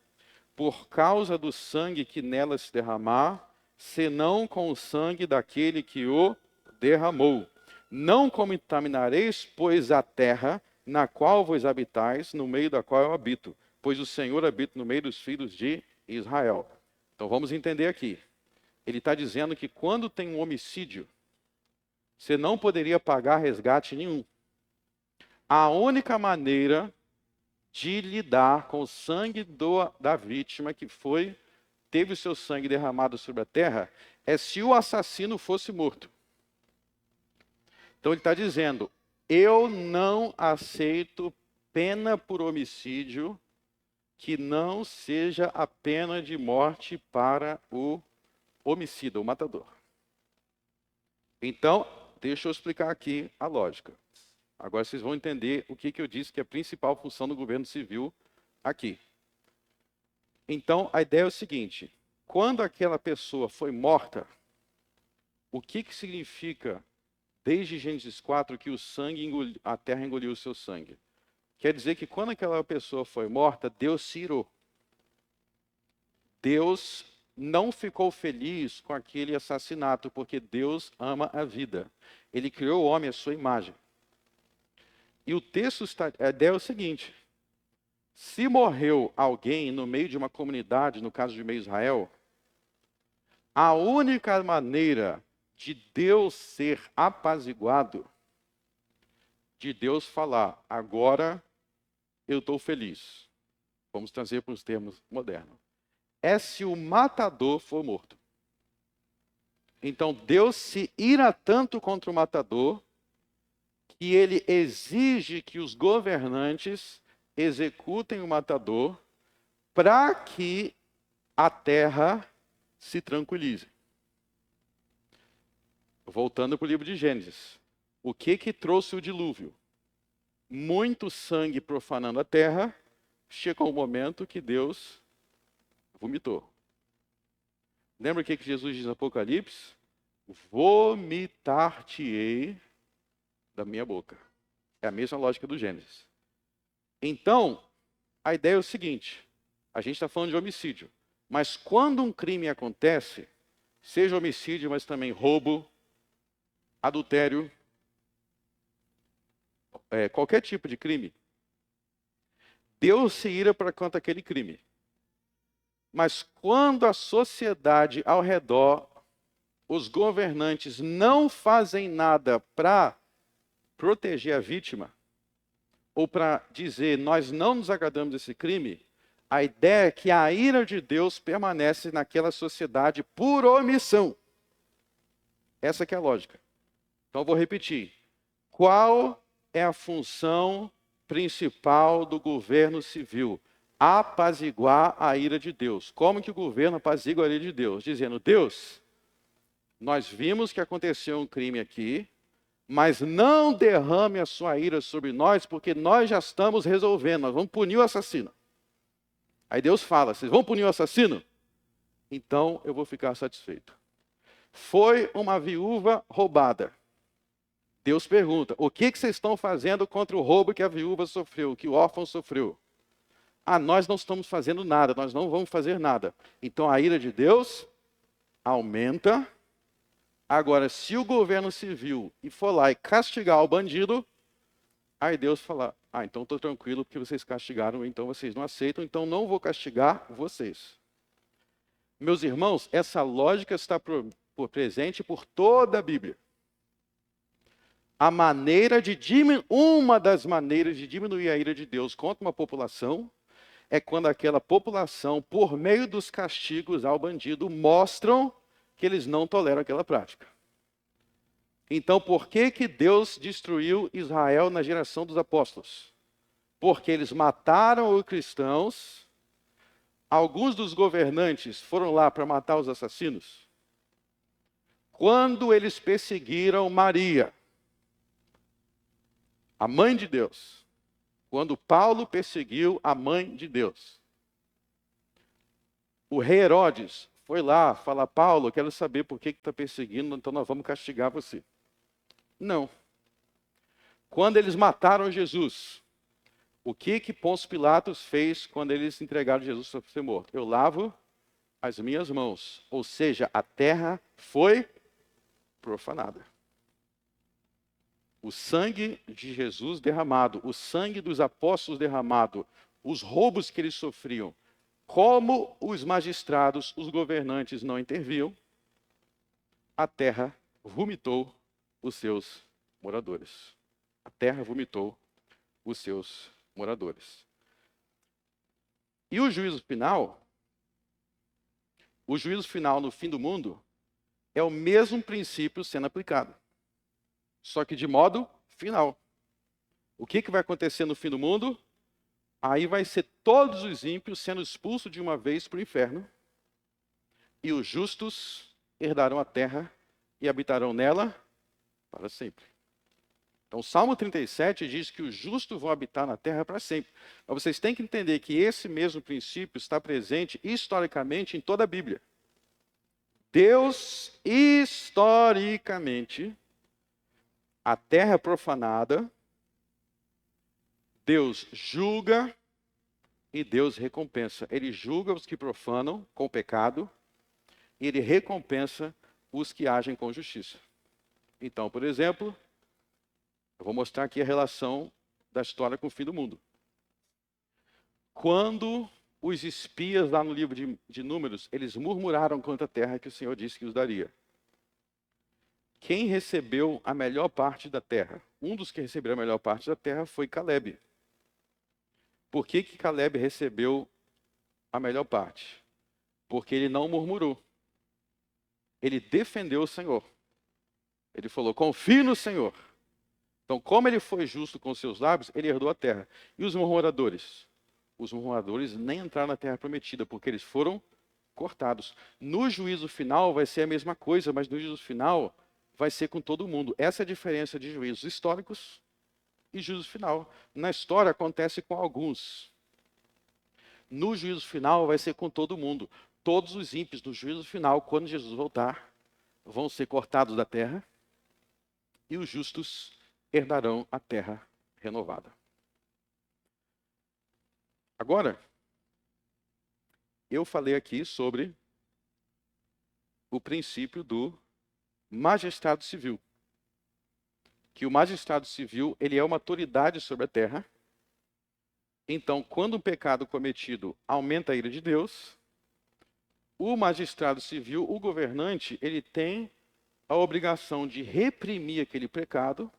por causa do sangue que nela se derramar, senão com o sangue daquele que o derramou. Não contaminareis, pois, a terra na qual vos habitais, no meio da qual eu habito, pois o Senhor habita no meio dos filhos de Israel. Então vamos entender aqui. Ele está dizendo que quando tem um homicídio, você não poderia pagar resgate nenhum. A única maneira de lidar com o sangue da vítima que teve o seu sangue derramado sobre a terra, é se o assassino fosse morto. Então ele está dizendo, eu não aceito pena por homicídio que não seja a pena de morte para o homicida, o matador. Então, deixa eu explicar aqui a lógica. Agora vocês vão entender o que eu disse que é a principal função do governo civil aqui. Então, a ideia é o seguinte, quando aquela pessoa foi morta, o que significa, desde Gênesis 4, que a terra engoliu o seu sangue? Quer dizer que quando aquela pessoa foi morta, Deus se irou. Deus não ficou feliz com aquele assassinato, porque Deus ama a vida. Ele criou o homem à sua imagem. E o texto a ideia é o seguinte, se morreu alguém no meio de uma comunidade, no caso de meio Israel, a única maneira de Deus ser apaziguado, de Deus falar, agora eu estou feliz. Vamos trazer para os termos modernos. É se o matador for morto. Então Deus se ira tanto contra o matador que ele exige que os governantes executem o matador para que a terra se tranquilize. Voltando para o livro de Gênesis. O que trouxe o dilúvio? Muito sangue profanando a terra, chegou um momento que Deus vomitou. Lembra o que Jesus diz no Apocalipse? Vomitar-te-ei da minha boca. É a mesma lógica do Gênesis. Então, a ideia é o seguinte, a gente está falando de homicídio, mas quando um crime acontece, seja homicídio, mas também roubo, adultério, qualquer tipo de crime, Deus se ira para contra aquele crime. Mas quando a sociedade ao redor, os governantes não fazem nada para proteger a vítima, ou para dizer, nós não nos agradamos desse crime, a ideia é que a ira de Deus permanece naquela sociedade por omissão. Essa que é a lógica. Então eu vou repetir. Qual é a função principal do governo civil? Apaziguar a ira de Deus. Como que o governo apazigua a ira de Deus? Dizendo, Deus, nós vimos que aconteceu um crime aqui, mas não derrame a sua ira sobre nós, porque nós já estamos resolvendo, nós vamos punir o assassino. Aí Deus fala, vocês vão punir o assassino? Então eu vou ficar satisfeito. Foi uma viúva roubada. Deus pergunta, o que vocês estão fazendo contra o roubo que a viúva sofreu, que o órfão sofreu? Ah, nós não estamos fazendo nada, nós não vamos fazer nada. Então a ira de Deus aumenta. Agora, se o governo civil for lá e castigar o bandido, aí Deus fala, então estou tranquilo porque vocês castigaram, então vocês não aceitam, então não vou castigar vocês. Meus irmãos, essa lógica está presente por toda a Bíblia. Uma das maneiras de diminuir a ira de Deus contra uma população é quando aquela população, por meio dos castigos ao bandido, mostram que eles não toleram aquela prática. Então, por que Deus destruiu Israel na geração dos apóstolos? Porque eles mataram os cristãos, alguns dos governantes foram lá para matar os assassinos. Quando eles perseguiram Maria, a mãe de Deus, quando Paulo perseguiu a mãe de Deus, o rei Herodes foi lá falar, Paulo, eu quero saber por que está perseguindo, então nós vamos castigar você. Não. Quando eles mataram Jesus, o que Pôncio Pilatos fez quando eles entregaram Jesus para ser morto? Eu lavo as minhas mãos, ou seja, a terra foi profanada. O sangue de Jesus derramado, o sangue dos apóstolos derramado, os roubos que eles sofriam, como os magistrados, os governantes não interviam, a terra vomitou os seus moradores. A terra vomitou os seus moradores. E o juízo final no fim do mundo, é o mesmo princípio sendo aplicado. Só que de modo final. O que vai acontecer no fim do mundo? Aí vai ser todos os ímpios sendo expulsos de uma vez para o inferno, e os justos herdarão a terra e habitarão nela para sempre. Então, Salmo 37 diz que os justos vão habitar na terra para sempre. Mas vocês têm que entender que esse mesmo princípio está presente historicamente em toda a Bíblia. Deus, historicamente, a terra é profanada, Deus julga e Deus recompensa. Ele julga os que profanam com o pecado e ele recompensa os que agem com justiça. Então, por exemplo, eu vou mostrar aqui a relação da história com o fim do mundo. Quando os espias lá no livro de Números, eles murmuraram contra a terra que o Senhor disse que os daria. Quem recebeu a melhor parte da terra? Um dos que recebeu a melhor parte da terra foi Caleb. Por que Caleb recebeu a melhor parte? Porque ele não murmurou. Ele defendeu o Senhor. Ele falou, confie no Senhor. Então, como ele foi justo com seus lábios, ele herdou a terra. E os murmuradores? Os murmuradores nem entraram na terra prometida, porque eles foram cortados. No juízo final vai ser a mesma coisa, mas no juízo final vai ser com todo mundo. Essa é a diferença de juízos históricos e juízo final. Na história acontece com alguns. No juízo final vai ser com todo mundo. Todos os ímpios no juízo final, quando Jesus voltar, vão ser cortados da terra e os justos herdarão a terra renovada. Agora, eu falei aqui sobre o princípio do magistrado civil. Que o magistrado civil, ele é uma autoridade sobre a terra. Então, quando um pecado cometido aumenta a ira de Deus, o magistrado civil, o governante, ele tem a obrigação de reprimir aquele pecado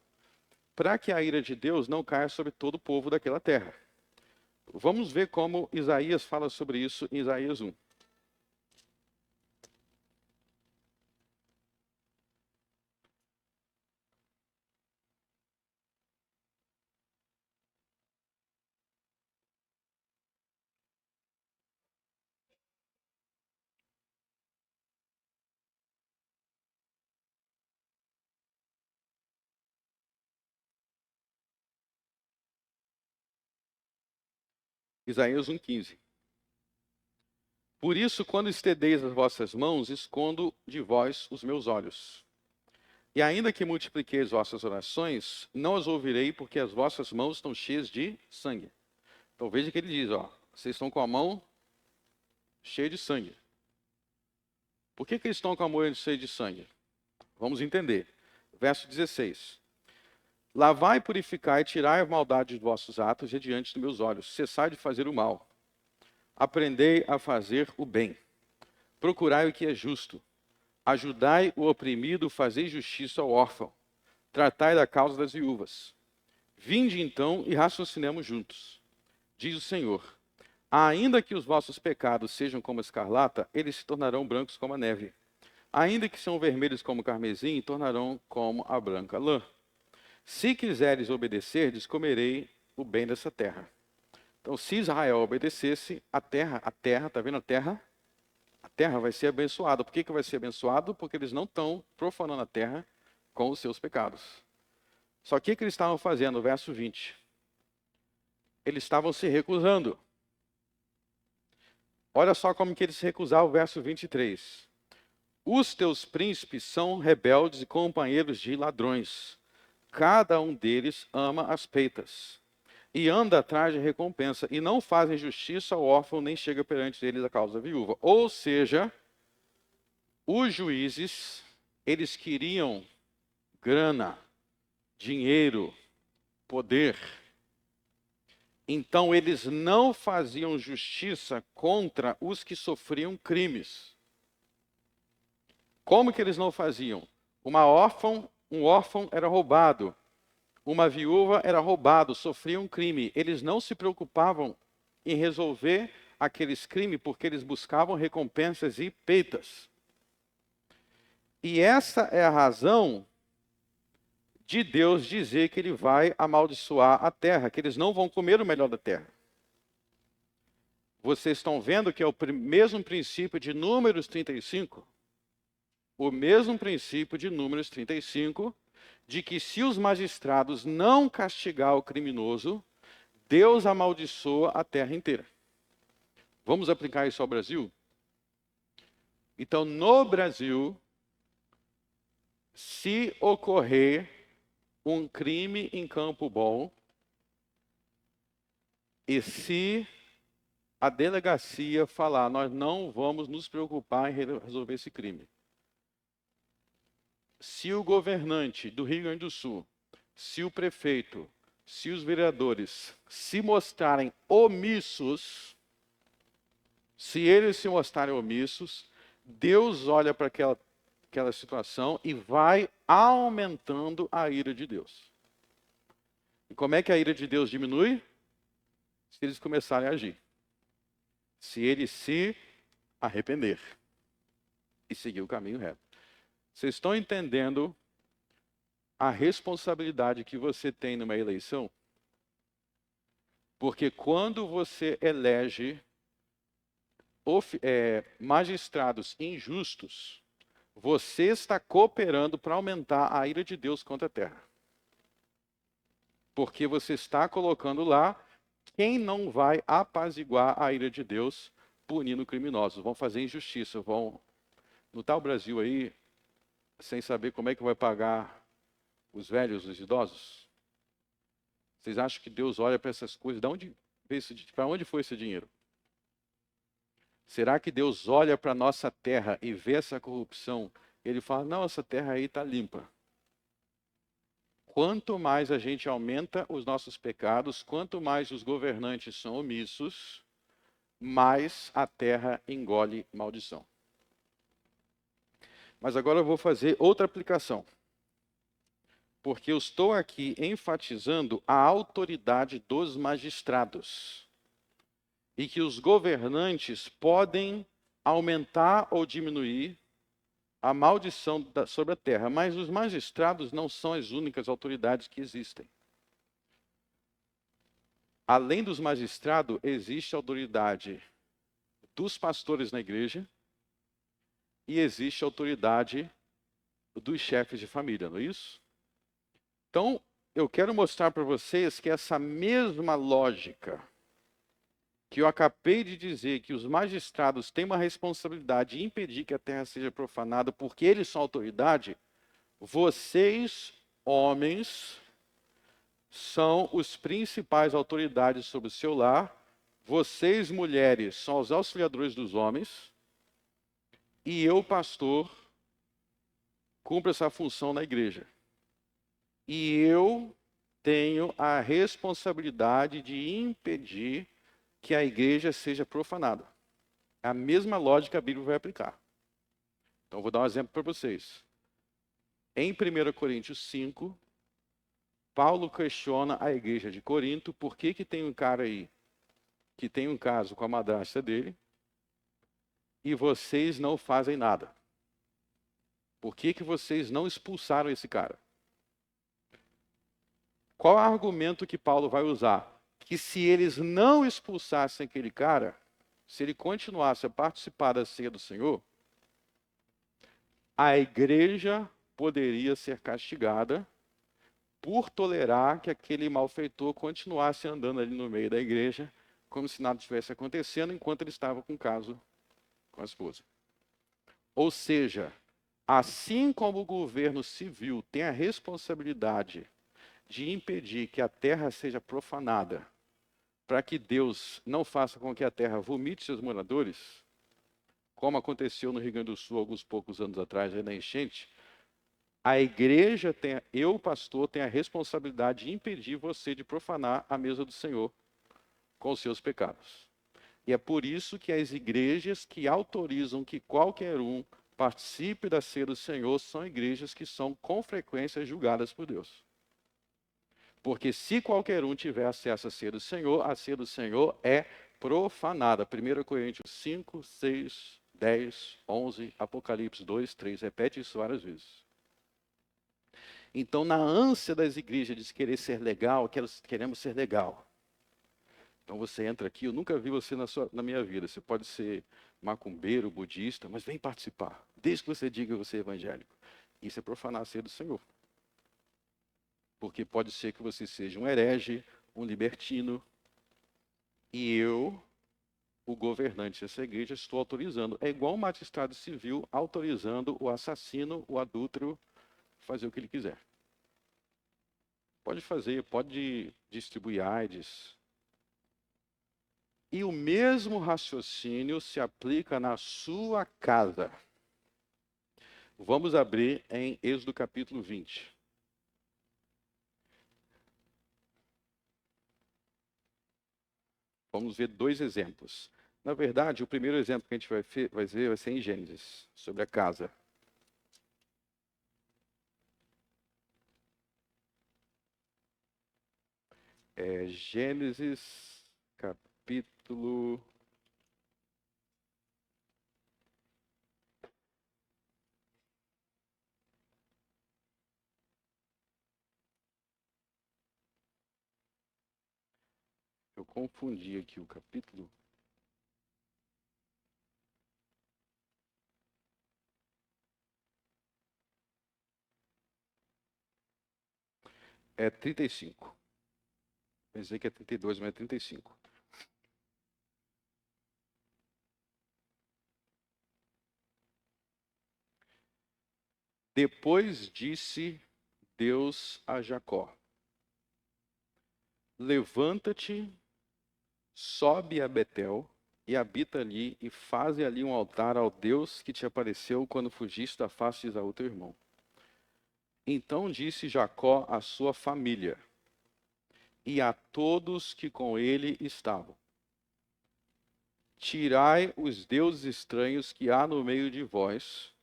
para que a ira de Deus não caia sobre todo o povo daquela terra. Vamos ver como Isaías fala sobre isso em Isaías 1. Isaías 1,15. Por isso, quando estendeis as vossas mãos, escondo de vós os meus olhos. E ainda que multipliqueis vossas orações, não as ouvirei, porque as vossas mãos estão cheias de sangue. Então veja que ele diz, vocês estão com a mão cheia de sangue. Por que eles estão com a mão cheia de sangue? Vamos entender. Verso 16. Lavai, purificai, tirai a maldade de vossos atos de diante dos meus olhos. Cessai de fazer o mal. Aprendei a fazer o bem. Procurai o que é justo. Ajudai o oprimido, fazei justiça ao órfão. Tratai da causa das viúvas. Vinde então e raciocinemos juntos. Diz o Senhor, ainda que os vossos pecados sejam como escarlata, eles se tornarão brancos como a neve. Ainda que são vermelhos como o carmesim, tornarão como a branca lã. Se quiseres obedecer, comerei o bem dessa terra. Então, se Israel obedecesse, a terra, tá vendo a terra? A terra vai ser abençoada. Por que vai ser abençoado? Porque eles não estão profanando a terra com os seus pecados. Só que o que eles estavam fazendo? Verso 20. Eles estavam se recusando. Olha só como que eles se recusavam, verso 23. Os teus príncipes são rebeldes e companheiros de ladrões. Cada um deles ama as peitas. E anda atrás de recompensa. E não fazem justiça ao órfão, nem chega perante eles a causa da viúva. Ou seja, os juízes, eles queriam grana, dinheiro, poder. Então, eles não faziam justiça contra os que sofriam crimes. Como que eles não faziam? Um órfão era roubado. Uma viúva era roubado, sofria um crime. Eles não se preocupavam em resolver aqueles crimes porque eles buscavam recompensas e peitas. E essa é a razão de Deus dizer que ele vai amaldiçoar a terra, que eles não vão comer o melhor da terra. Vocês estão vendo que é o mesmo princípio de Números 35? O mesmo princípio de Números 35, de que se os magistrados não castigar o criminoso, Deus amaldiçoa a terra inteira. Vamos aplicar isso ao Brasil? Então, no Brasil, se ocorrer um crime em Campo Bom, e se a delegacia falar, nós não vamos nos preocupar em resolver esse crime. Se o governante do Rio Grande do Sul, se o prefeito, se os vereadores se mostrarem omissos, se eles se mostrarem omissos, Deus olha para aquela situação e vai aumentando a ira de Deus. E como é que a ira de Deus diminui? Se eles começarem a agir. Se eles se arrepender e seguir o caminho reto. Vocês estão entendendo a responsabilidade que você tem numa eleição? Porque quando você elege magistrados injustos, você está cooperando para aumentar a ira de Deus contra a terra. Porque você está colocando lá quem não vai apaziguar a ira de Deus punindo criminosos. Vão fazer injustiça, vão... Não está o Brasil aí sem saber como é que vai pagar os velhos, os idosos? Vocês acham que Deus olha para essas coisas? Para onde foi esse dinheiro? Será que Deus olha para a nossa terra e vê essa corrupção? Ele fala, não, essa terra aí está limpa. Quanto mais a gente aumenta os nossos pecados, quanto mais os governantes são omissos, mais a terra engole maldição. Mas agora eu vou fazer outra aplicação. Porque eu estou aqui enfatizando a autoridade dos magistrados. E que os governantes podem aumentar ou diminuir a maldição sobre a terra. Mas os magistrados não são as únicas autoridades que existem. Além dos magistrados, existe a autoridade dos pastores na igreja e existe a autoridade dos chefes de família, não é isso? Então, eu quero mostrar para vocês que essa mesma lógica que eu acabei de dizer, que os magistrados têm uma responsabilidade de impedir que a terra seja profanada, porque eles são autoridade, vocês, homens, são os principais autoridades sobre o seu lar, vocês, mulheres, são os auxiliadores dos homens, e eu, pastor, cumpro essa função na igreja. E eu tenho a responsabilidade de impedir que a igreja seja profanada. A mesma lógica a Bíblia vai aplicar. Então, vou dar um exemplo para vocês. Em 1 Coríntios 5, Paulo questiona a igreja de Corinto por que tem um cara aí que tem um caso com a madrasta dele e vocês não fazem nada. Por que vocês não expulsaram esse cara? Qual é o argumento que Paulo vai usar? Que se eles não expulsassem aquele cara, se ele continuasse a participar da ceia do Senhor, a igreja poderia ser castigada por tolerar que aquele malfeitor continuasse andando ali no meio da igreja, como se nada estivesse acontecendo, enquanto ele estava com caso com a esposa. Ou seja, assim como o governo civil tem a responsabilidade de impedir que a terra seja profanada, para que Deus não faça com que a terra vomite seus moradores, como aconteceu no Rio Grande do Sul alguns poucos anos atrás, na enchente, a igreja eu, pastor, tenho a responsabilidade de impedir você de profanar a mesa do Senhor com os seus pecados. E é por isso que as igrejas que autorizam que qualquer um participe da ceia do Senhor são igrejas que são com frequência julgadas por Deus. Porque se qualquer um tiver acesso à ceia do Senhor, a ceia do Senhor é profanada. 1 Coríntios 5, 6, 10, 11, Apocalipse 2, 3. Repete isso várias vezes. Então, na ânsia das igrejas de querer ser legal, queremos ser legal. Então você entra aqui, eu nunca vi você na minha vida. Você pode ser macumbeiro, budista, mas vem participar. Desde que você diga que você é evangélico. Isso é profanar a ceia do Senhor. Porque pode ser que você seja um herege, um libertino. E eu, o governante dessa igreja, estou autorizando. É igual um magistrado civil autorizando o assassino, o adúltero, fazer o que ele quiser. Pode fazer, pode distribuir AIDS. E o mesmo raciocínio se aplica na sua casa. Vamos abrir em Êxodo capítulo 20. Vamos ver dois exemplos. Na verdade, o primeiro exemplo que a gente vai ver vai ser em Gênesis, sobre a casa. Gênesis capítulo... Eu confundi aqui o capítulo. É 35. Pensei que é 32, mas é 35. Depois disse Deus a Jacó: levanta-te, sobe a Betel e habita ali e faze ali um altar ao Deus que te apareceu quando fugiste da face de Esaú teu irmão. Então disse Jacó à sua família e a todos que com ele estavam: tirai os deuses estranhos que há no meio de vós,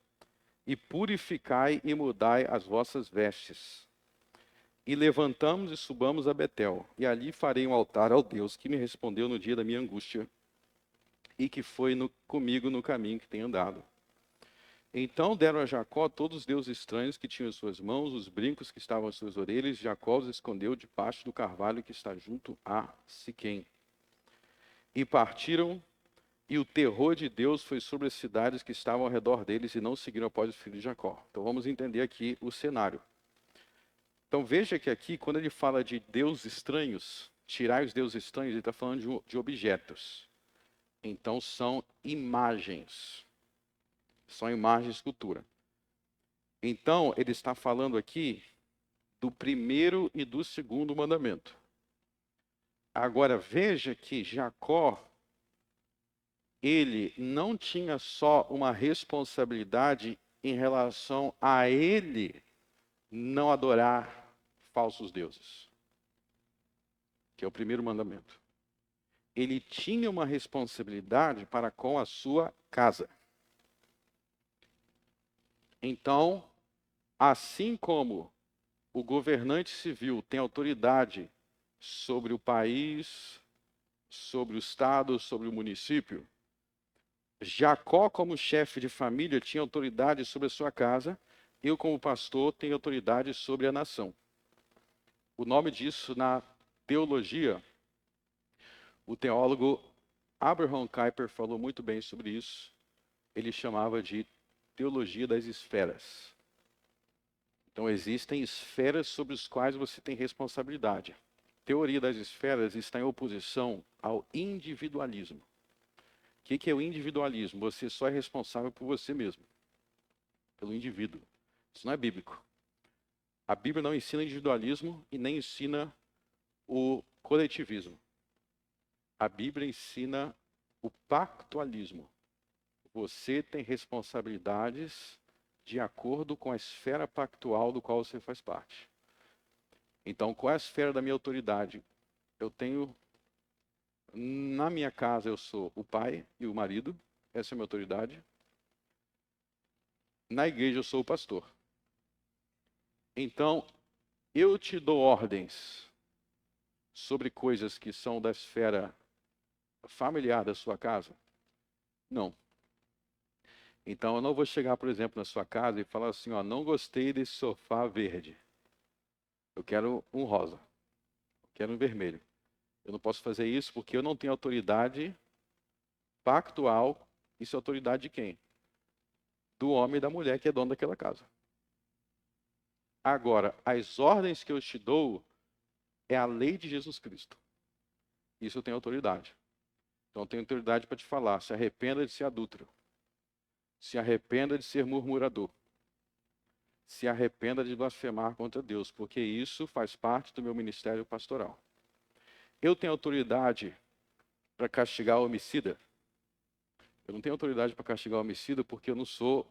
e purificai e mudai as vossas vestes. E levantamos e subamos a Betel, e ali farei um altar ao Deus que me respondeu no dia da minha angústia, e que foi comigo no caminho que tenho andado. Então deram a Jacó todos os deuses estranhos que tinham em suas mãos, os brincos que estavam às suas orelhas, e Jacó os escondeu debaixo do carvalho que está junto a Siquém. E partiram, e o terror de Deus foi sobre as cidades que estavam ao redor deles, e não seguiram após o filho de Jacó. Então vamos entender aqui o cenário. Então veja que aqui, quando ele fala de deuses estranhos, tirar os deuses estranhos, ele está falando de objetos. Então são imagens. São imagens de escultura. Então ele está falando aqui do primeiro e do segundo mandamento. Agora veja que Jacó, ele não tinha só uma responsabilidade em relação a ele não adorar falsos deuses, que é o primeiro mandamento. Ele tinha uma responsabilidade para com a sua casa. Então, assim como o governante civil tem autoridade sobre o país, sobre o estado, sobre o município, Jacó, como chefe de família, tinha autoridade sobre a sua casa. Eu, como pastor, tenho autoridade sobre a nação. O nome disso na teologia, o teólogo Abraham Kuyper falou muito bem sobre isso. Ele chamava de teologia das esferas. Então, existem esferas sobre as quais você tem responsabilidade. A teoria das esferas está em oposição ao individualismo. O que é o individualismo? Você só é responsável por você mesmo, pelo indivíduo. Isso não é bíblico. A Bíblia não ensina individualismo e nem ensina o coletivismo. A Bíblia ensina o pactualismo. Você tem responsabilidades de acordo com a esfera pactual do qual você faz parte. Então, qual é a esfera da minha autoridade? Eu tenho, na minha casa eu sou o pai e o marido, essa é a minha autoridade. Na igreja eu sou o pastor. Então, eu te dou ordens sobre coisas que são da esfera familiar da sua casa? Não. Então, eu não vou chegar, por exemplo, na sua casa e falar assim, ó, não gostei desse sofá verde. Eu quero um rosa. Eu quero um vermelho. Eu não posso fazer isso porque eu não tenho autoridade pactual. Isso é autoridade de quem? Do homem e da mulher que é dono daquela casa. Agora, as ordens que eu te dou é a lei de Jesus Cristo. Isso eu tenho autoridade. Então eu tenho autoridade para te falar, se arrependa de ser adúltero. Se arrependa de ser murmurador. Se arrependa de blasfemar contra Deus, porque isso faz parte do meu ministério pastoral. Eu tenho autoridade para castigar o homicida? Eu não tenho autoridade para castigar o homicida porque eu não sou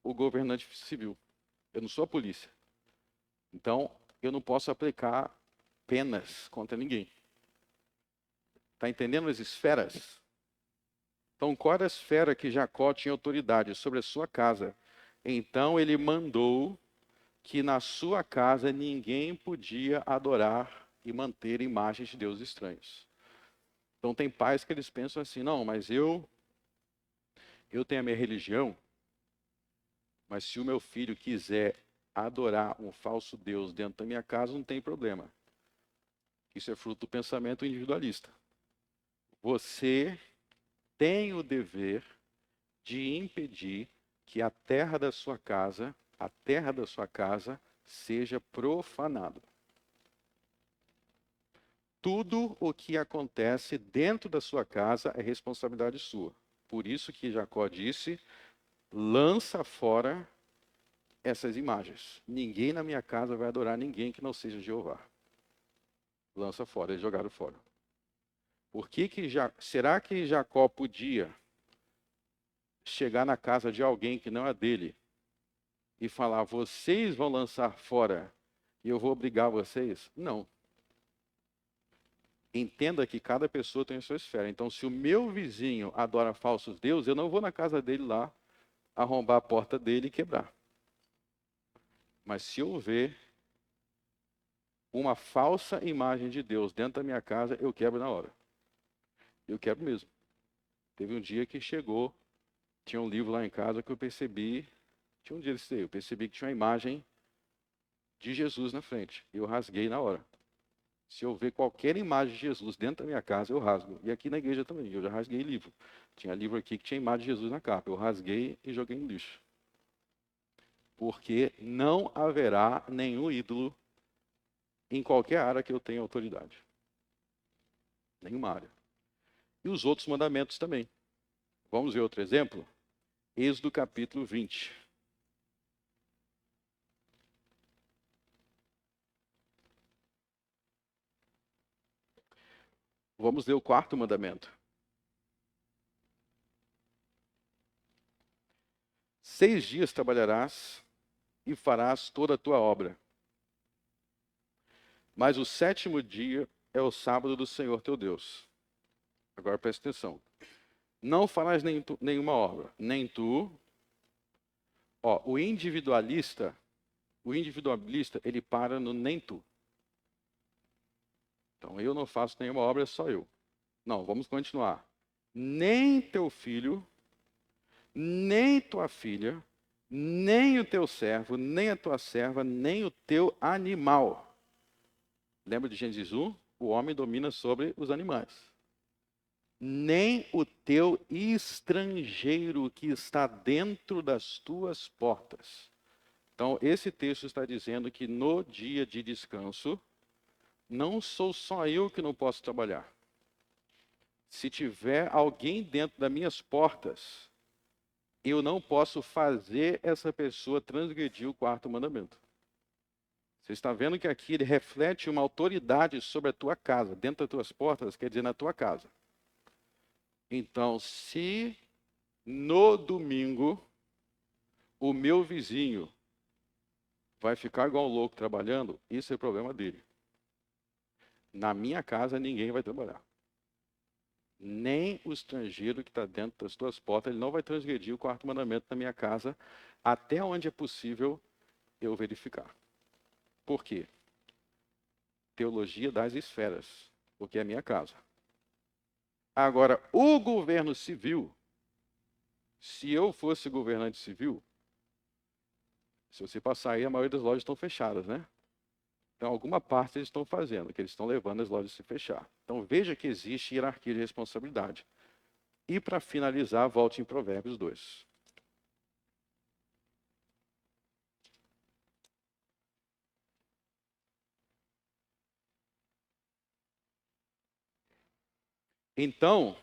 o governante civil. Eu não sou a polícia. Então, eu não posso aplicar penas contra ninguém. Está entendendo as esferas? Então, qual era a esfera que Jacó tinha autoridade? Sobre a sua casa. Então, ele mandou que na sua casa ninguém podia adorar e manter imagens de deuses estranhos. Então, tem pais que eles pensam assim, não, mas eu tenho a minha religião, mas se o meu filho quiser adorar um falso Deus dentro da minha casa, não tem problema. Isso é fruto do pensamento individualista. você tem o dever de impedir que a terra da sua casa seja profanada. Tudo o que acontece dentro da sua casa é responsabilidade sua. Por isso que Jacó disse, lança fora essas imagens. Ninguém na minha casa vai adorar ninguém que não seja Jeová. Lança fora, eles jogaram fora. Será que Jacó podia chegar na casa de alguém que não é dele e falar, vocês vão lançar fora e eu vou obrigar vocês? Não. Entenda que cada pessoa tem a sua esfera. Então, se o meu vizinho adora falsos deuses, eu não vou na casa dele lá, arrombar a porta dele e quebrar. Mas se eu ver uma falsa imagem de Deus dentro da minha casa, eu quebro na hora. Eu quebro mesmo. Teve um dia que chegou, tinha um livro lá em casa que eu percebi, tinha um dia desse aí, eu percebi que tinha uma imagem de Jesus na frente. Eu rasguei na hora. Se eu ver qualquer imagem de Jesus dentro da minha casa, eu rasgo. E aqui na igreja também, eu já rasguei livro. Tinha livro aqui que tinha imagem de Jesus na capa. Eu rasguei e joguei no lixo. Porque não haverá nenhum ídolo em qualquer área que eu tenha autoridade. Nenhuma área. E os outros mandamentos também. Vamos ver outro exemplo? Êxodo capítulo 20. Vamos ler o quarto mandamento. 6 dias trabalharás e farás toda a tua obra. Mas o 7º dia é o sábado do Senhor teu Deus. Agora presta atenção. Não farás nenhuma obra, nem tu. O individualista, ele para no nem tu. Então, eu não faço nenhuma obra, é só eu. Não, vamos continuar. Nem teu filho, nem tua filha, nem o teu servo, nem a tua serva, nem o teu animal. Lembra de Gênesis 1? O homem domina sobre os animais. Nem o teu estrangeiro que está dentro das tuas portas. Então, esse texto está dizendo que no dia de descanso, não sou só eu que não posso trabalhar. Se tiver alguém dentro das minhas portas, eu não posso fazer essa pessoa transgredir o 4º mandamento. Você está vendo que aqui ele reflete uma autoridade sobre a tua casa. Dentro das tuas portas, quer dizer na tua casa. Então, se no domingo o meu vizinho vai ficar igual um louco trabalhando, isso é problema dele. Na minha casa ninguém vai trabalhar. Nem o estrangeiro que está dentro das tuas portas, ele não vai transgredir o 4º mandamento na minha casa, até onde é possível eu verificar. Por quê? Teologia das esferas, porque é a minha casa. Agora, o governo civil, se eu fosse governante civil, se você passar aí, a maioria das lojas estão fechadas, né? Então, alguma parte eles estão fazendo, que eles estão levando as lojas a se fechar. Então, veja que existe hierarquia de responsabilidade. E, para finalizar, volte em Provérbios 2. Então,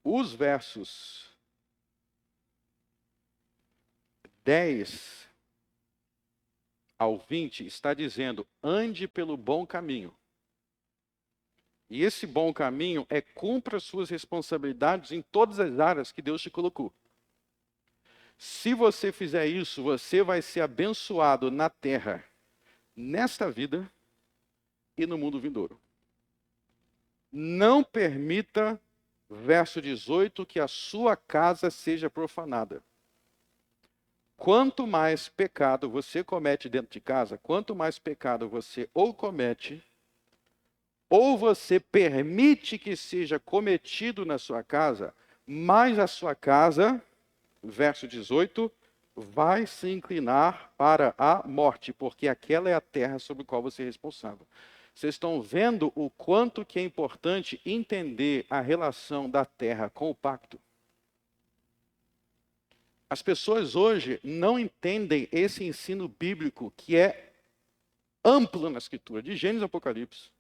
os versos 10 ao 20 está dizendo, ande pelo bom caminho. E esse bom caminho é cumpra suas responsabilidades em todas as áreas que Deus te colocou. Se você fizer isso, você vai ser abençoado na terra, nesta vida e no mundo vindouro. Não permita, verso 18, que a sua casa seja profanada. Quanto mais pecado você comete dentro de casa, quanto mais pecado você ou comete, ou você permite que seja cometido na sua casa, mais a sua casa, verso 18, vai se inclinar para a morte, porque aquela é a terra sobre a qual você é responsável. Vocês estão vendo o quanto que é importante entender a relação da terra com o pacto? As pessoas hoje não entendem esse ensino bíblico que é amplo na Escritura, de Gênesis a Apocalipse.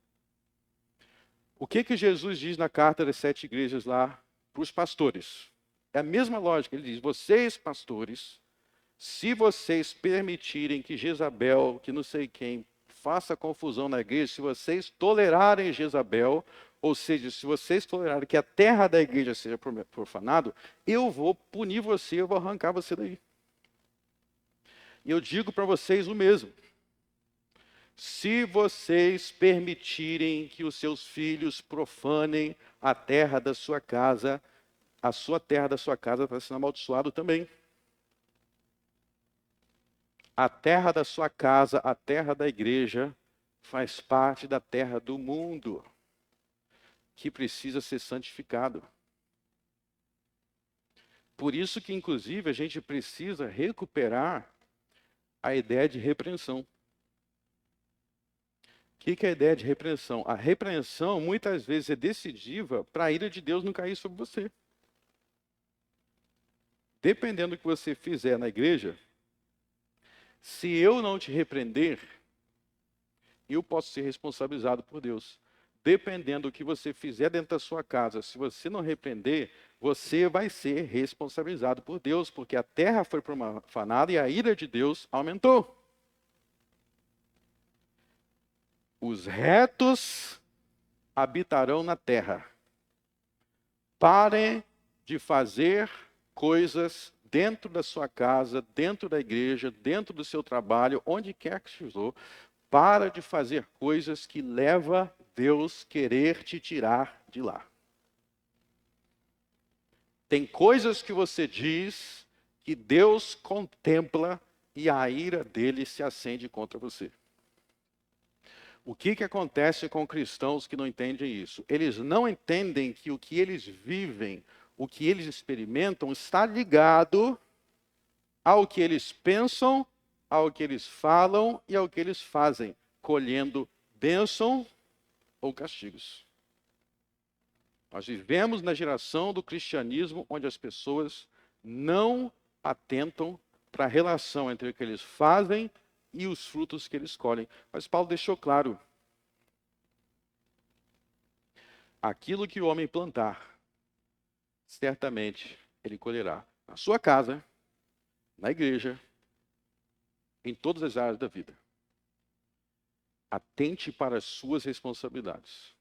O que Jesus diz na carta das 7 igrejas lá para os pastores? É a mesma lógica. Ele diz, vocês pastores, se vocês permitirem que Jezabel, que não sei quem, faça confusão na igreja, se vocês tolerarem Jezabel, ou seja, se vocês tolerarem que a terra da igreja seja profanada, eu vou punir você, eu vou arrancar você daí. E eu digo para vocês o mesmo. Se vocês permitirem que os seus filhos profanem a terra da sua casa, a sua terra da sua casa está sendo amaldiçoada também. A terra da sua casa, a terra da igreja, faz parte da terra do mundo, que precisa ser santificado. Por isso que, inclusive, a gente precisa recuperar a ideia de repreensão. O que é a ideia de repreensão? A repreensão, muitas vezes, é decisiva para a ira de Deus não cair sobre você. Dependendo do que você fizer na igreja, se eu não te repreender, eu posso ser responsabilizado por Deus. Dependendo do que você fizer dentro da sua casa, se você não repreender, você vai ser responsabilizado por Deus, porque a terra foi profanada e a ira de Deus aumentou. Os retos habitarão na terra. Parem de fazer coisas dentro da sua casa, dentro da igreja, dentro do seu trabalho, onde quer que esteja. Para de fazer coisas que levam Deus querer te tirar de lá. Tem coisas que você diz que Deus contempla e a ira dele se acende contra você. O que acontece com cristãos que não entendem isso? Eles não entendem que o que eles vivem, o que eles experimentam, está ligado ao que eles pensam, ao que eles falam e ao que eles fazem, colhendo bênção ou castigos. Nós vivemos na geração do cristianismo onde as pessoas não atentam para a relação entre o que eles fazem e os frutos que eles colhem. Mas Paulo deixou claro: aquilo que o homem plantar, certamente ele colherá. Na sua casa, na igreja, em todas as áreas da vida. Atente para as suas responsabilidades.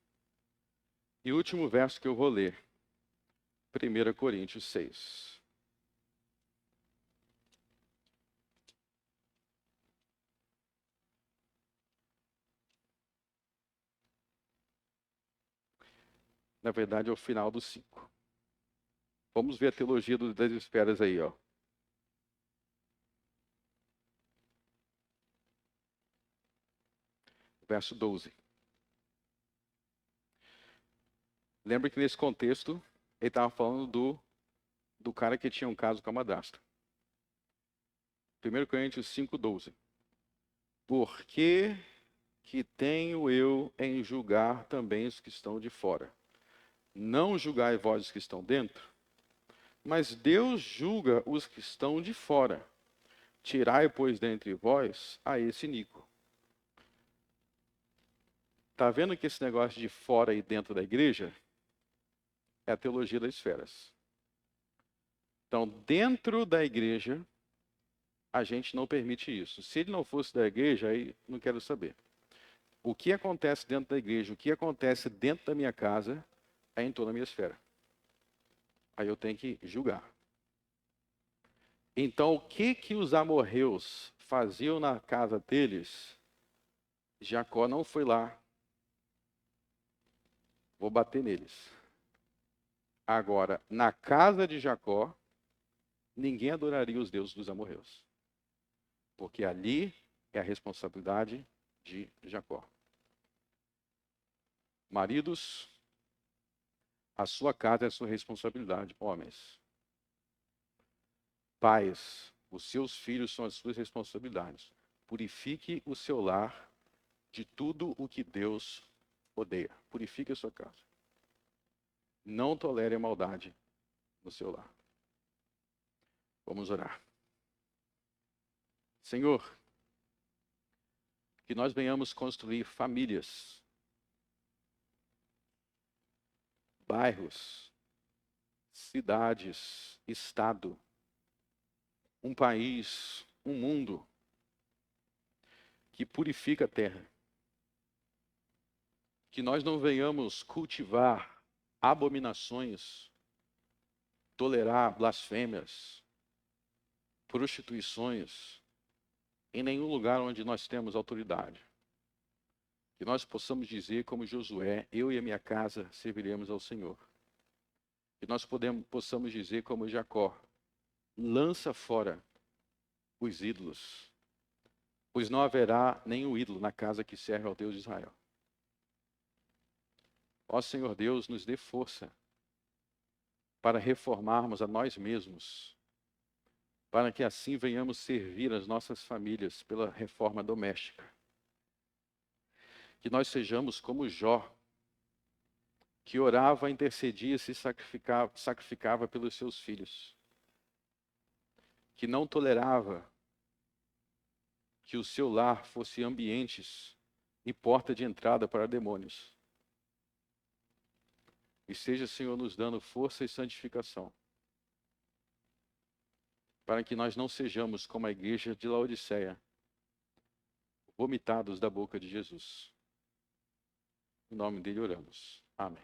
E o último verso que eu vou ler, 1 Coríntios 6. Na verdade, é o final do 5. Vamos ver a teologia das esferas aí, ó. Verso 12. Lembra que nesse contexto, ele estava falando do cara que tinha um caso com a madrasta. 1 Coríntios 5, 12. Por que tenho eu em julgar também os que estão de fora? Não julgai vós os que estão dentro, mas Deus julga os que estão de fora. Tirai, pois, dentre vós a esse iníquo. Está vendo que esse negócio de fora e dentro da igreja é a teologia das esferas. Então, dentro da igreja, a gente não permite isso. Se ele não fosse da igreja, aí não quero saber. O que acontece dentro da igreja, o que acontece dentro da minha casa, é em toda a minha esfera. Aí eu tenho que julgar. Então, o que os amorreus faziam na casa deles, Jacó não foi lá. Vou bater neles. Agora, na casa de Jacó, ninguém adoraria os deuses dos amorreus. Porque ali é a responsabilidade de Jacó. Maridos, a sua casa é a sua responsabilidade, homens. Pais, os seus filhos são as suas responsabilidades. Purifique o seu lar de tudo o que Deus odeia. Purifique a sua casa. Não tolere a maldade no seu lar. Vamos orar. Senhor, que nós venhamos construir famílias, bairros, cidades, estado, um país, um mundo que purifica a terra. Que nós não venhamos cultivar abominações, tolerar blasfêmias, prostituições, em nenhum lugar onde nós temos autoridade. Que nós possamos dizer como Josué, eu e a minha casa serviremos ao Senhor. Que nós possamos dizer como Jacó, lança fora os ídolos, pois não haverá nenhum ídolo na casa que serve ao Deus de Israel. Ó Senhor Deus, nos dê força para reformarmos a nós mesmos, para que assim venhamos servir as nossas famílias pela reforma doméstica. Que nós sejamos como Jó, que orava, intercedia, se sacrificava pelos seus filhos, que não tolerava que o seu lar fosse ambientes e porta de entrada para demônios. E seja, Senhor, nos dando força e santificação, para que nós não sejamos como a igreja de Laodiceia, vomitados da boca de Jesus. Em nome dele oramos. Amém.